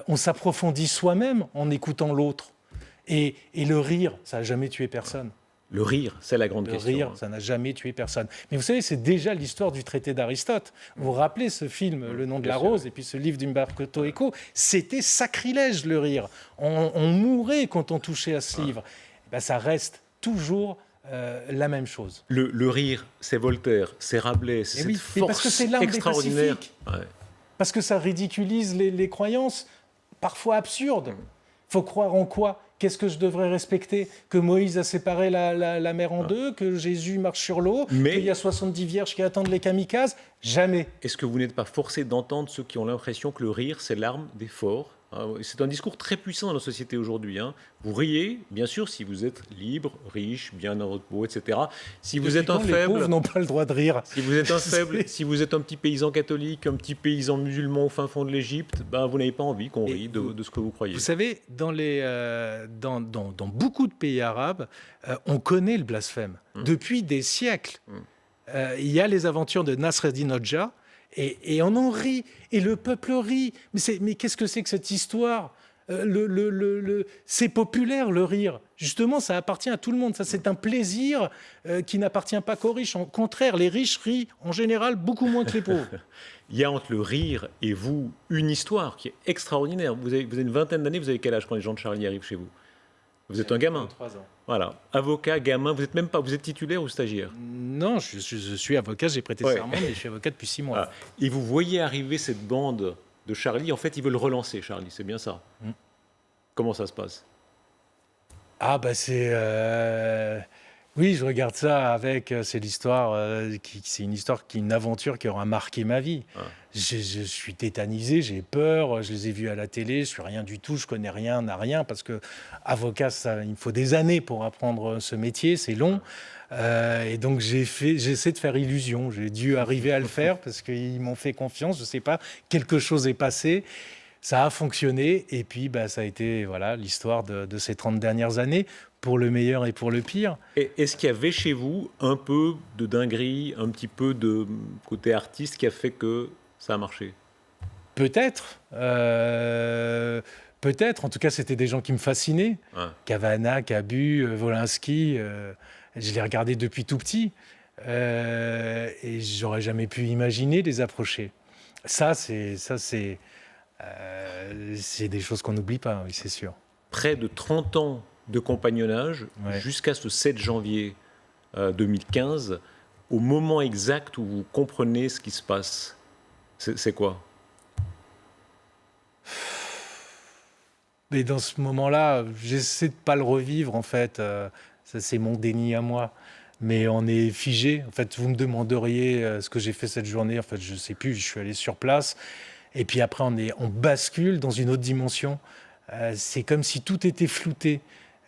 on s'approfondit soi-même en écoutant l'autre. Et le rire, ça n'a jamais tué personne. Le rire, c'est la grande question. Le rire, ça n'a jamais tué personne. Mais vous savez, c'est déjà l'histoire du traité d'Aristote. Vous vous rappelez ce film, Le nom de la rose, et puis ce livre d'Umberto Eco, c'était sacrilège le rire. On mourait quand on touchait à ce livre. Ben, ça reste toujours la même chose. Le rire, c'est Voltaire, c'est Rabelais, c'est cette force parce que c'est l'arme extraordinaire. des pacifiques. Parce que ça ridiculise les croyances, parfois absurdes. Il faut croire en quoi ? Qu'est-ce que je devrais respecter ? Que Moïse a séparé la mer en deux, que Jésus marche sur l'eau, qu'il y a 70 vierges qui attendent les kamikazes ? Jamais. Est-ce que vous n'êtes pas forcé d'entendre ceux qui ont l'impression que le rire, c'est l'arme des forts ? C'est un discours très puissant dans la société aujourd'hui. Vous riez, bien sûr, si vous êtes libre, riche, bien dans votre peau, etc. Si vous êtes un faible, les pauvres n'ont pas le droit de rire. Si vous êtes un faible, si vous êtes un petit paysan catholique, un petit paysan musulman au fin fond de l'Égypte, ben vous n'avez pas envie qu'on rie de ce que vous croyez. Vous savez, dans beaucoup de pays arabes, on connaît le blasphème depuis des siècles. Il y a les aventures de Nasreddin Hoxha. Et on en rit, et le peuple rit. Mais qu'est-ce que c'est que cette histoire ? C'est populaire, le rire. Justement, ça appartient à tout le monde. Ça, c'est un plaisir qui n'appartient pas qu'aux riches. Au contraire, les riches rient en général beaucoup moins que les pauvres. Il y a entre le rire et vous une histoire qui est extraordinaire. Vous avez une vingtaine d'années, vous avez quel âge quand les gens de Charlie arrivent chez vous ? Vous êtes un gamin. 23 ans. Voilà, avocat, gamin, vous êtes même pas, vous êtes titulaire ou stagiaire ? Non, je suis avocat, j'ai prêté serment, mais je suis avocat depuis 6 mois. Voilà. Et vous voyez arriver cette bande de Charlie, en fait, ils veulent relancer Charlie, c'est bien ça. Comment ça se passe ? Ah bah c'est... Oui, je regarde ça avec... C'est l'histoire, c'est une aventure qui aura marqué ma vie. Je suis tétanisé, j'ai peur, je les ai vus à la télé, je suis rien du tout, je connais rien à rien, parce que avocat, il me faut des années pour apprendre ce métier, c'est long. Et donc j'essaie de faire illusion, j'ai dû arriver à le faire parce qu'ils m'ont fait confiance, je sais pas, quelque chose est passé. Ça a fonctionné et puis ça a été l'histoire de ces 30 dernières années, pour le meilleur et pour le pire. Et est-ce qu'il y avait chez vous un peu de dinguerie, un petit peu de côté artiste qui a fait que ça a marché ? Peut-être. Peut-être. En tout cas, c'était des gens qui me fascinaient. Cavana, Cabu, Wolinski. Je les regardais depuis tout petit. Et j'aurais jamais pu imaginer les approcher. Ça, c'est des choses qu'on n'oublie pas, oui, c'est sûr. Près de 30 ans de compagnonnage, jusqu'à ce 7 janvier 2015, au moment exact où vous comprenez ce qui se passe, c'est quoi ? Mais dans ce moment-là, j'essaie de ne pas le revivre, en fait. Ça, c'est mon déni à moi. Mais on est figé. En fait, vous me demanderiez ce que j'ai fait cette journée. En fait, je ne sais plus, je suis allé sur place. Et puis après, on bascule dans une autre dimension. C'est comme si tout était flouté.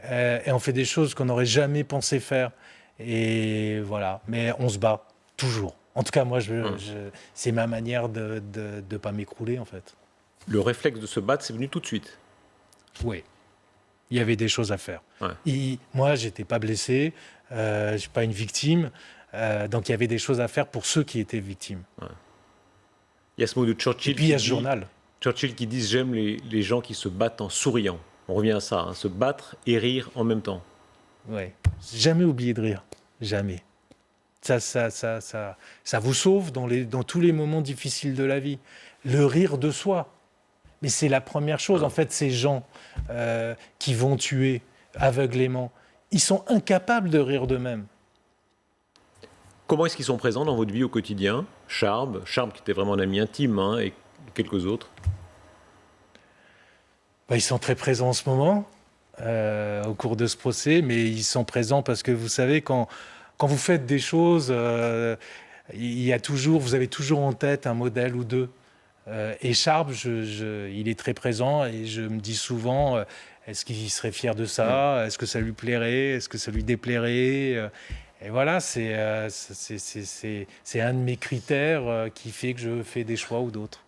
Et on fait des choses qu'on n'aurait jamais pensé faire. Et voilà. Mais on se bat, toujours. En tout cas, moi, c'est ma manière de ne pas m'écrouler, en fait. Le réflexe de se battre, c'est venu tout de suite ? Oui. Il y avait des choses à faire. Moi, je n'étais pas blessé. Je ne suis pas une victime. Donc, il y avait des choses à faire pour ceux qui étaient victimes. Il y a ce mot de Churchill. Et puis, il y a ce journal. Churchill qui dit « J'aime les gens qui se battent en souriant ». On revient à ça, se battre et rire en même temps. Oui. Jamais oublier de rire. Jamais. Ça vous sauve dans tous les moments difficiles de la vie. Le rire de soi. Mais c'est la première chose. En fait, ces gens qui vont tuer aveuglément, ils sont incapables de rire d'eux-mêmes. Comment est-ce qu'ils sont présents dans votre vie au quotidien ? Charb qui était vraiment un ami intime, et quelques autres. Ils sont très présents en ce moment, au cours de ce procès, mais ils sont présents parce que vous savez, quand vous faites des choses, vous avez toujours en tête un modèle ou deux. Et Charb, il est très présent et je me dis souvent, est-ce qu'il serait fier de ça ? Est-ce que ça lui plairait ? Est-ce que ça lui déplairait ? Et voilà, c'est un de mes critères qui fait que je fais des choix ou d'autres.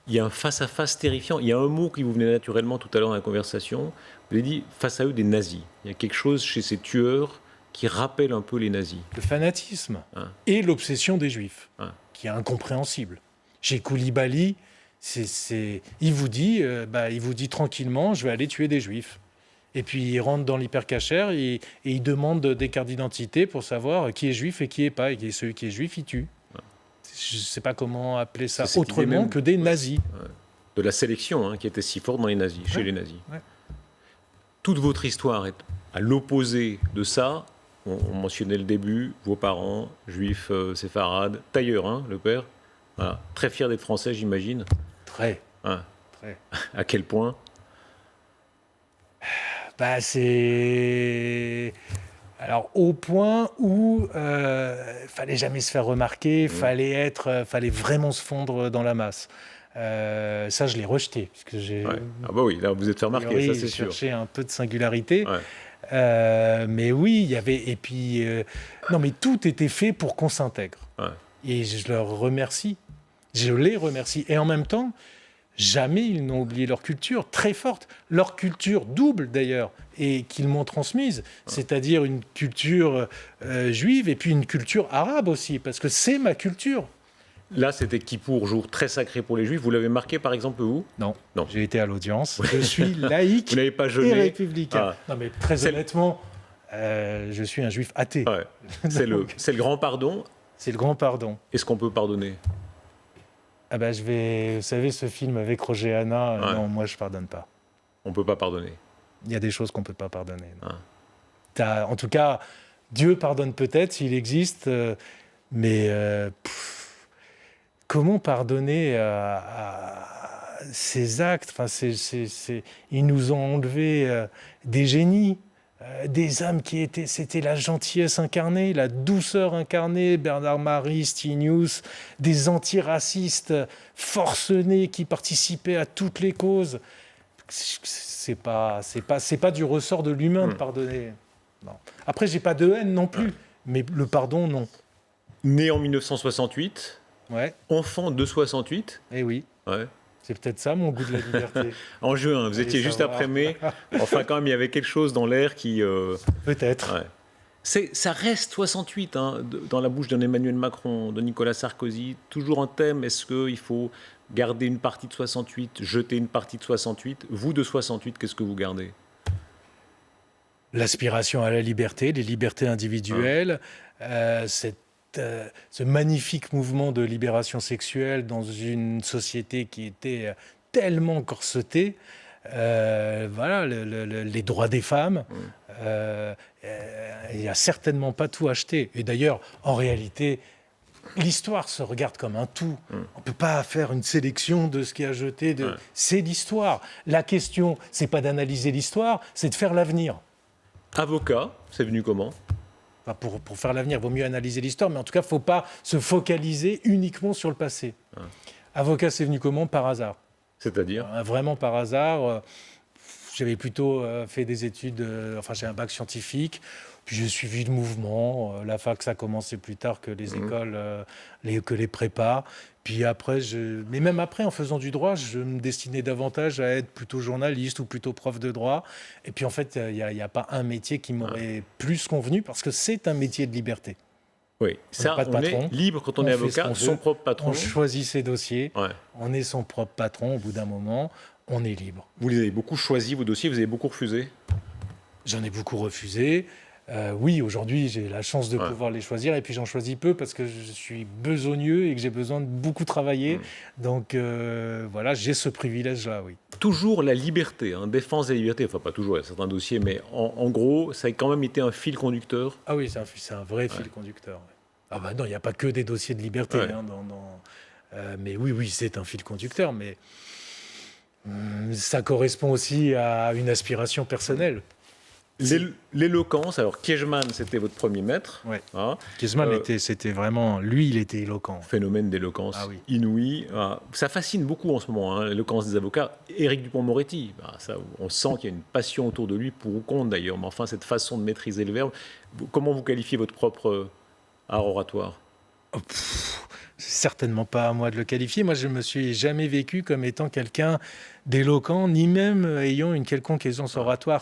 Il y a un face-à-face terrifiant. Il y a un mot qui vous venait naturellement tout à l'heure dans la conversation. Vous avez dit face à eux des nazis. Il y a quelque chose chez ces tueurs qui rappelle un peu les nazis. Le fanatisme et l'obsession des Juifs, qui est incompréhensible. Chez Koulibaly, il vous dit tranquillement, je vais aller tuer des Juifs. Et puis ils rentrent dans l'hypercachère et ils demandent des cartes d'identité pour savoir qui est juif et qui est pas. Et celui qui est juif, il tue. Je ne sais pas comment appeler ça autrement que des nazis. De la sélection qui était si forte dans les nazis, chez les nazis. Toute votre histoire est à l'opposé de ça. On mentionnait le début, vos parents, juifs, séfarades, tailleur, le père. Voilà. Très fier d'être français, j'imagine. Très. Très. À quel point? C'est... Alors, au point où fallait jamais se faire remarquer, fallait vraiment se fondre dans la masse. Ça, je l'ai rejeté. Puisque j'ai, Ah bah oui, là, vous êtes fait remarquer, ça c'est sûr. Cherché un peu de singularité. Mais oui, il y avait... Et puis... non, mais tout était fait pour qu'on s'intègre. Et je leur remercie. Je les remercie. Et en même temps, jamais ils n'ont oublié leur culture très forte. Leur culture double, d'ailleurs, et qu'ils m'ont transmise. C'est-à-dire une culture juive et puis une culture arabe aussi, parce que c'est ma culture. Là, c'était Kippour, jour très sacré pour les Juifs. Vous l'avez marqué, par exemple, où? Non. J'ai été à l'audience. Je suis laïque et républicain. Non, mais très honnêtement, je suis un Juif athée. C'est le grand pardon. C'est le grand pardon. Est-ce qu'on peut pardonner? Vous savez, ce film avec Roger Hanna, non, moi, je pardonne pas. On peut pas pardonner. Il y a des choses qu'on peut pas pardonner. En tout cas, Dieu pardonne peut-être s'il existe, mais... comment pardonner à ces actes? Ils nous ont enlevé des génies, des âmes c'était la gentillesse incarnée, la douceur incarnée, Bernard Marie, Stinius, des antiracistes forcenés qui participaient à toutes les causes. C'est pas du ressort de l'humain de pardonner. Non. Après, j'ai pas de haine non plus, mais le pardon, non. Né en 1968. Enfant de 68. Eh oui. C'est peut-être ça mon goût de la liberté. En juin, vous étiez juste après mai. Enfin, quand même, il y avait quelque chose dans l'air qui... Peut-être. Ça reste 68 dans la bouche d'un Emmanuel Macron, de Nicolas Sarkozy. Toujours un thème, est-ce qu'il faut garder une partie de 68, jeter une partie de 68? Vous, de 68, qu'est-ce que vous gardez? L'aspiration à la liberté, les libertés individuelles, ce magnifique mouvement de libération sexuelle dans une société qui était tellement corsetée, les droits des femmes, il n'y a certainement pas tout acheté. Et d'ailleurs, en réalité, l'histoire se regarde comme un tout. On ne peut pas faire une sélection de ce qui a jeté. C'est l'histoire. La question, ce n'est pas d'analyser l'histoire, c'est de faire l'avenir. Avocat, c'est venu comment ? Pour faire l'avenir, il vaut mieux analyser l'histoire, mais en tout cas, il ne faut pas se focaliser uniquement sur le passé. Avocat, c'est venu comment? Par hasard. C'est-à-dire? Vraiment par hasard. J'avais plutôt fait des études, j'ai un bac scientifique, puis j'ai suivi le mouvement. La fac, ça a commencé plus tard que les écoles, que les prépas. Puis après, mais même après, en faisant du droit, je me destinais davantage à être plutôt journaliste ou plutôt prof de droit. Et puis en fait, il n'y a pas un métier qui m'aurait plus convenu parce que c'est un métier de liberté. Oui, on est libre quand on est avocat, son propre patron. On choisit ses dossiers, on est son propre patron. Au bout d'un moment, on est libre. Vous les avez beaucoup choisis, vos dossiers, vous avez beaucoup refusé? J'en ai beaucoup refusé. Oui, aujourd'hui, j'ai la chance de pouvoir les choisir et puis j'en choisis peu parce que je suis besogneux et que j'ai besoin de beaucoup travailler. Donc j'ai ce privilège-là, oui. Toujours la liberté, défense des libertés, enfin pas toujours, il y a certains dossiers, mais en gros, ça a quand même été un fil conducteur. Ah oui, c'est un vrai fil conducteur. Ah bah non, il n'y a pas que des dossiers de liberté. Mais oui, c'est un fil conducteur, mais ça correspond aussi à une aspiration personnelle. L'éloquence, alors Kiegemann, c'était votre premier maître. Kiegemann, c'était vraiment, lui, il était éloquent. Phénomène d'éloquence inouï. Ça fascine beaucoup en ce moment, l'éloquence des avocats. Éric Dupond-Moretti, on sent qu'il y a une passion autour de lui, pour ou contre d'ailleurs, mais enfin, cette façon de maîtriser le verbe. Comment vous qualifiez votre propre art oratoire? C'est certainement pas à moi de le qualifier. Moi, je me suis jamais vécu comme étant quelqu'un d'éloquent, ni même ayant une quelconque aisance oratoire.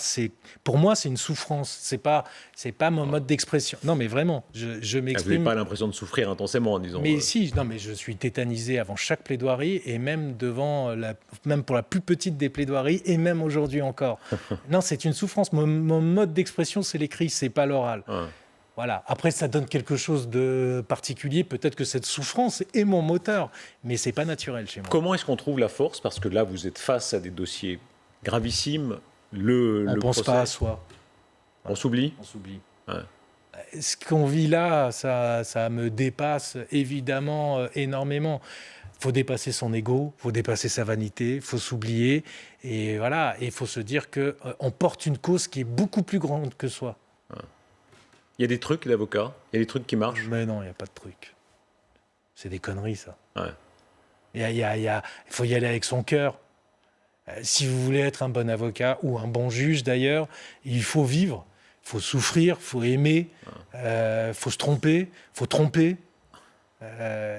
Pour moi, c'est une souffrance. C'est pas mon mode d'expression. Non, mais vraiment, je m'exprime. Vous n'avez pas l'impression de souffrir intensément, disons. Mais si, non, mais je suis tétanisé avant chaque plaidoirie et même même pour la plus petite des plaidoiries et même aujourd'hui encore. Non, c'est une souffrance. Mon mode d'expression, c'est l'écrit, c'est pas l'oral. Voilà. Après, ça donne quelque chose de particulier. Peut-être que cette souffrance est mon moteur, mais c'est pas naturel chez moi. Comment est-ce qu'on trouve la force? Parce que là, vous êtes face à des dossiers gravissimes. On ne pense pas à soi. On s'oublie? On s'oublie. Ouais. Ce qu'on vit là, ça me dépasse évidemment énormément. Il faut dépasser son ego, il faut dépasser sa vanité, il faut s'oublier. Et voilà, il faut se dire qu'on porte une cause qui est beaucoup plus grande que soi. Il y a des trucs d'avocats, il y a des trucs qui marchent. Mais non, il n'y a pas de trucs. C'est des conneries, ça. Ouais. Il faut y aller avec son cœur. Si vous voulez être un bon avocat, ou un bon juge d'ailleurs, il faut vivre, il faut souffrir, il faut aimer, il faut se tromper, il faut tromper.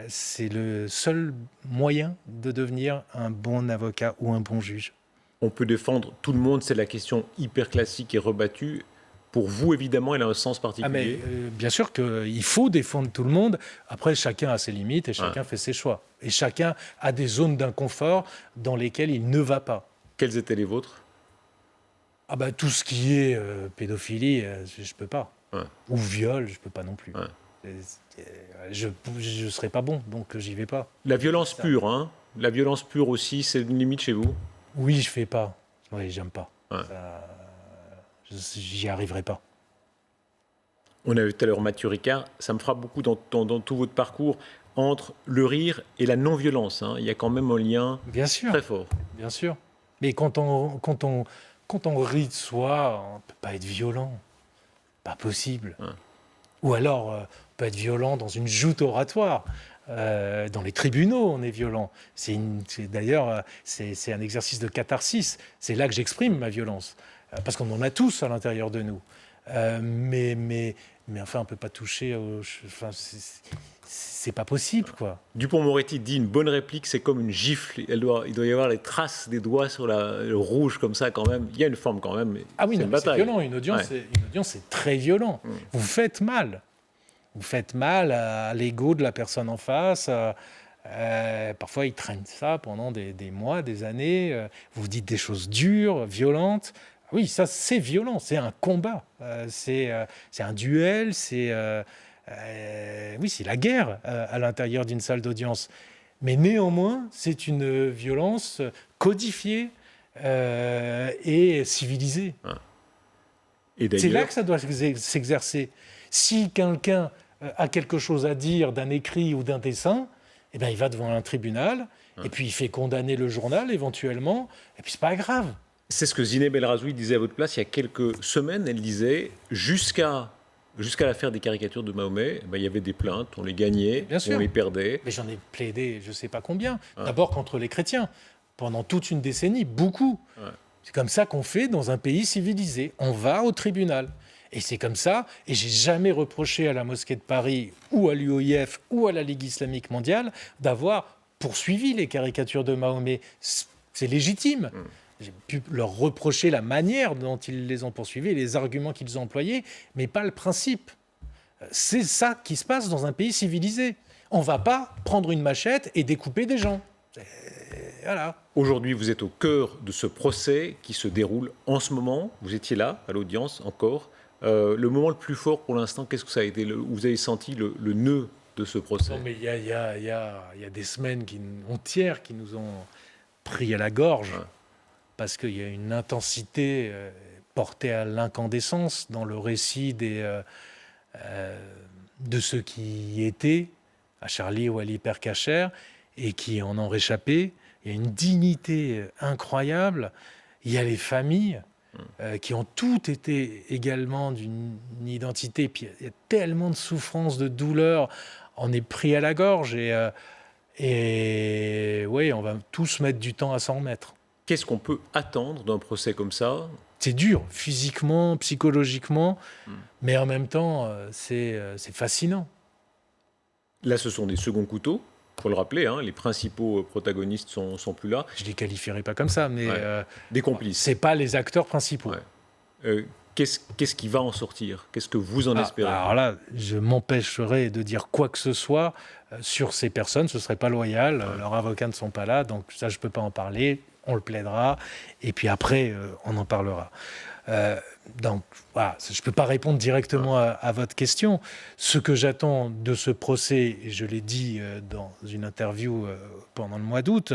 C'est le seul moyen de devenir un bon avocat ou un bon juge. On peut défendre tout le monde, c'est la question hyper classique et rebattue. Pour vous, évidemment, elle a un sens particulier. Bien sûr qu'il faut défendre tout le monde. Après, chacun a ses limites et chacun fait ses choix. Et chacun a des zones d'inconfort dans lesquelles il ne va pas. Quelles étaient les vôtres? Tout ce qui est pédophilie, je ne peux pas. Ou viol, je ne peux pas non plus. Je ne serais pas bon, donc j'y vais pas. La violence pure, hein? La violence pure aussi, c'est une limite chez vous? Oui, je fais pas. Oui, j'aime pas. J'y arriverai pas. On a vu tout à l'heure Mathieu Ricard, ça me frappe beaucoup dans tout votre parcours, entre le rire et la non-violence. Il y a quand même un lien très fort. Bien sûr. Mais quand on rit de soi, on ne peut pas être violent. Pas possible. Ou alors, on peut être violent dans une joute oratoire. Dans les tribunaux, on est violent. D'ailleurs, c'est un exercice de catharsis. C'est là que j'exprime ma violence. Parce qu'on en a tous à l'intérieur de nous. Mais enfin, on ne peut pas toucher... c'est pas possible, quoi. Dupond-Moretti dit une bonne réplique, c'est comme une gifle. Il doit y avoir les traces des doigts sur le rouge, comme ça, quand même. Il y a une forme, quand même. Ah oui, c'est violent. Une audience, c'est très violent. Vous faites mal. Vous faites mal à l'ego de la personne en face. Parfois, ils traînent ça pendant des mois, des années. Vous dites des choses dures, violentes. Oui, ça, c'est violent. C'est un combat. C'est un duel. C'est la guerre à l'intérieur d'une salle d'audience. Mais néanmoins, c'est une violence codifiée et civilisée. C'est là que ça doit s'exercer. Si quelqu'un a quelque chose à dire d'un écrit ou d'un dessin, il va devant un tribunal, et puis il fait condamner le journal éventuellement, et puis c'est pas grave. C'est ce que Zineb El Razoui disait à votre place il y a quelques semaines. Elle disait, jusqu'à l'affaire des caricatures de Mahomet, il y avait des plaintes, on les gagnait, on les perdait. Mais j'en ai plaidé je ne sais pas combien. D'abord contre les chrétiens, pendant toute une décennie, beaucoup. C'est comme ça qu'on fait dans un pays civilisé. On va au tribunal. Et c'est comme ça, et j'ai jamais reproché à la mosquée de Paris, ou à l'UOIF, ou à la Ligue islamique mondiale, d'avoir poursuivi les caricatures de Mahomet. C'est légitime. J'ai pu leur reprocher la manière dont ils les ont poursuivis, les arguments qu'ils ont employés, mais pas le principe. C'est ça qui se passe dans un pays civilisé. On ne va pas prendre une machette et découper des gens. Voilà. Aujourd'hui, vous êtes au cœur de ce procès qui se déroule en ce moment. Vous étiez là, à l'audience, encore. Le moment le plus fort pour l'instant, qu'est-ce que ça a été? Vous avez senti le nœud de ce procès? Non, mais il y a des semaines entières qui nous ont pris à la gorge. Parce qu'il y a une intensité portée à l'incandescence dans le récit de ceux qui y étaient, à Charlie ou à l'Hypercacher, et qui en ont réchappé. Il y a une dignité incroyable. Il y a les familles qui ont toutes été également d'une identité. Puis il y a tellement de souffrance, de douleur. On est pris à la gorge. Et oui, on va tous mettre du temps à s'en remettre. Qu'est-ce qu'on peut attendre d'un procès comme ça? C'est dur, physiquement, psychologiquement, mais en même temps, c'est fascinant. Là, ce sont des seconds couteaux. Il faut le rappeler, les principaux protagonistes sont plus là. Je ne les qualifierai pas comme ça, mais des complices. Ce n'est pas les acteurs principaux. Qu'est-ce qui va en sortir? Qu'est-ce que vous en espérez? Alors là, je m'empêcherai de dire quoi que ce soit sur ces personnes. Ce ne serait pas loyal. Leurs avocats ne sont pas là, donc ça, je ne peux pas en parler. On le plaidera. Et puis après, on en parlera. Donc, voilà, je ne peux pas répondre directement à votre question. Ce que j'attends de ce procès, et je l'ai dit dans une interview pendant le mois d'août,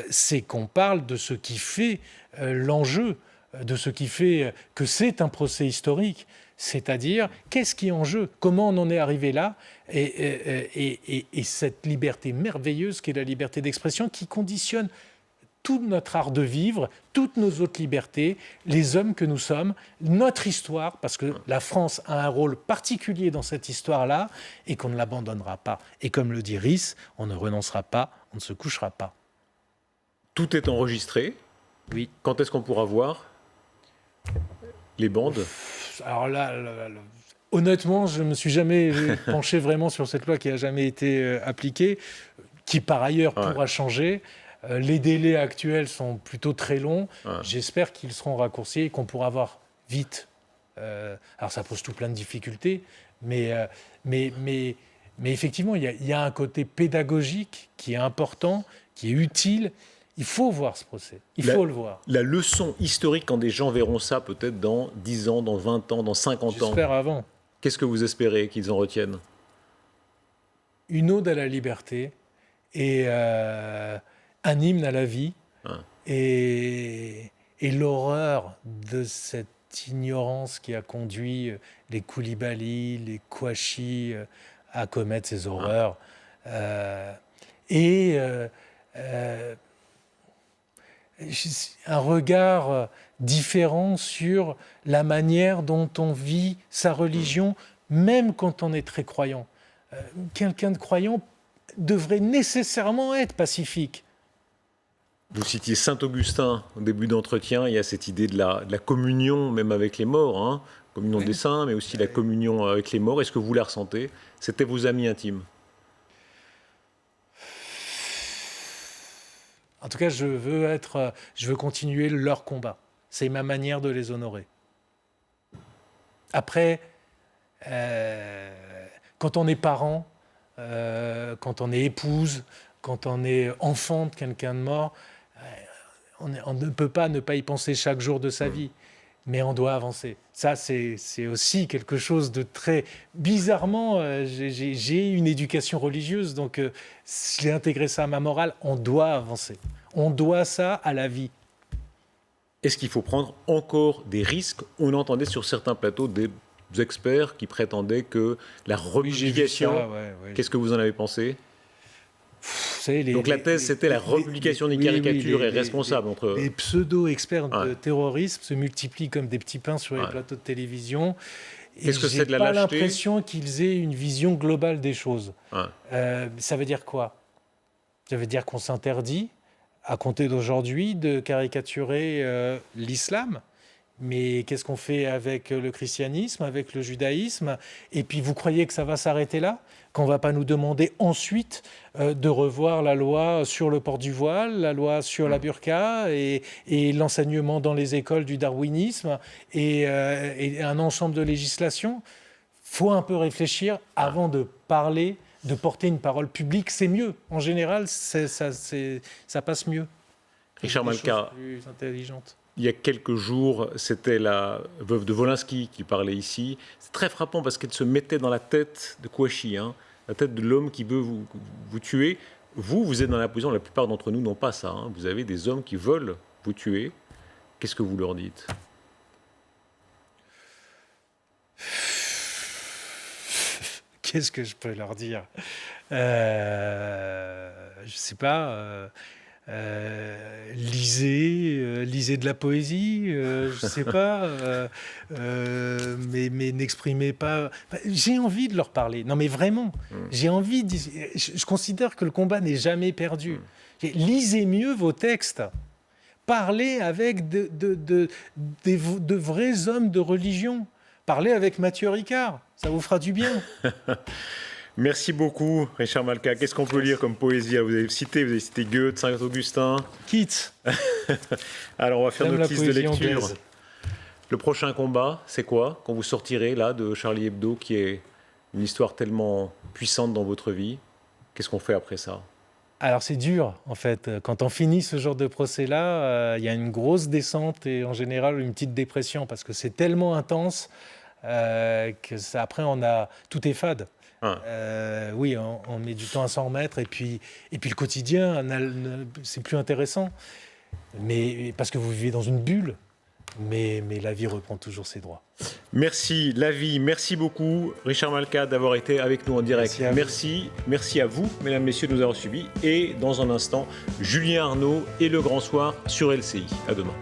c'est qu'on parle de ce qui fait l'enjeu, de ce qui fait que c'est un procès historique, c'est-à-dire qu'est-ce qui est en jeu, comment on en est arrivé là, et cette liberté merveilleuse qui est la liberté d'expression qui conditionne tout notre art de vivre, toutes nos autres libertés, les hommes que nous sommes, notre histoire, parce que la France a un rôle particulier dans cette histoire-là et qu'on ne l'abandonnera pas. Et comme le dit Rhys, on ne renoncera pas, on ne se couchera pas. Tout est enregistré. Oui. Quand est-ce qu'on pourra voir les bandes? Alors là, honnêtement, je ne me suis jamais penché vraiment sur cette loi qui n'a jamais été appliquée, qui par ailleurs pourra changer. Les délais actuels sont plutôt très longs. J'espère qu'ils seront raccourcis et qu'on pourra voir vite. Alors ça pose tout plein de difficultés, mais effectivement, il y a un côté pédagogique qui est important, qui est utile. Il faut voir ce procès, il faut le voir. La leçon historique, quand des gens verront ça peut-être dans 10 ans, dans 20 ans, dans 50 ans. J'espère avant. Qu'est-ce que vous espérez qu'ils en retiennent? Une ode à la liberté et un hymne à la vie et l'horreur de cette ignorance qui a conduit les Koulibaly, les Kouachi à commettre ces horreurs. Un regard différent sur la manière dont on vit sa religion, même quand on est très croyant. Quelqu'un de croyant devrait nécessairement être pacifique. Vous citiez Saint-Augustin au début d'entretien, il y a cette idée de la communion, même avec les morts, communion des saints, mais aussi la communion avec les morts. Est-ce que vous la ressentez? C'était vos amis intimes? En tout cas, je veux continuer leur combat. C'est ma manière de les honorer. Après, quand on est parent, quand on est épouse, quand on est enfant de quelqu'un de mort, on ne peut pas ne pas y penser chaque jour de sa vie. Mais on doit avancer. Ça, c'est aussi quelque chose de très... Bizarrement, j'ai une éducation religieuse, donc j'ai intégré ça à ma morale. On doit avancer. On doit ça à la vie. Est-ce qu'il faut prendre encore des risques? On entendait sur certains plateaux des experts qui prétendaient que la republication... Oui. Qu'est-ce que vous en avez pensé? Donc la thèse, c'était la republication des caricatures est responsable. Les pseudo-experts de terrorisme se multiplient comme des petits pains sur les plateaux de télévision. Est-ce que c'est de la lâcheté? J'ai pas l'impression qu'ils aient une vision globale des choses. Ça veut dire quoi? Ça veut dire qu'on s'interdit, à compter d'aujourd'hui, de caricaturer l'islam. Mais qu'est-ce qu'on fait avec le christianisme, avec le judaïsme? Et puis vous croyez que ça va s'arrêter là? Qu'on ne va pas nous demander ensuite de revoir la loi sur le port du voile, la loi sur la burqa et l'enseignement dans les écoles du darwinisme et un ensemble de législations? Il faut un peu réfléchir avant de parler, de porter une parole publique. C'est mieux. En général, ça passe mieux. Richard Malka, plus intelligente. Il y a quelques jours, c'était la veuve de Wolinski qui parlait ici. C'est très frappant parce qu'elle se mettait dans la tête de Kouachi, la tête de l'homme qui veut vous tuer. Vous êtes dans la position, la plupart d'entre nous n'ont pas ça. Vous avez des hommes qui veulent vous tuer. Qu'est-ce que vous leur dites? Qu'est-ce que je peux leur dire? Je ne sais pas... lisez de la poésie, je sais pas, mais n'exprimez pas. J'ai envie de leur parler. Non, mais vraiment, j'ai envie. Je considère que le combat n'est jamais perdu. Lisez mieux vos textes. Parlez avec de vrais hommes de religion. Parlez avec Mathieu Ricard. Ça vous fera du bien. Merci beaucoup, Richard Malka. Qu'est-ce qu'on peut lire comme poésie? Vous avez cité Goethe, Saint-Augustin. Keats. Alors, on va faire J'aime notre la liste de poésie lecture. anglaise. Le prochain combat, c'est quoi? Quand vous sortirez là de Charlie Hebdo, qui est une histoire tellement puissante dans votre vie, qu'est-ce qu'on fait après ça? Alors c'est dur en fait. Quand on finit ce genre de procès-là, il y a une grosse descente et en général une petite dépression parce que c'est tellement intense que ça, après tout est fade. Oui, on met du temps à s'en remettre et puis le quotidien, c'est plus intéressant. Mais parce que vous vivez dans une bulle. Mais la vie reprend toujours ses droits. Merci, la vie. Merci beaucoup, Richard Malka, d'avoir été avec nous en direct. Merci à vous, mesdames, messieurs, de nous avoir suivis. Et dans un instant, Julien Arnaud et Le Grand Soir sur LCI. À demain.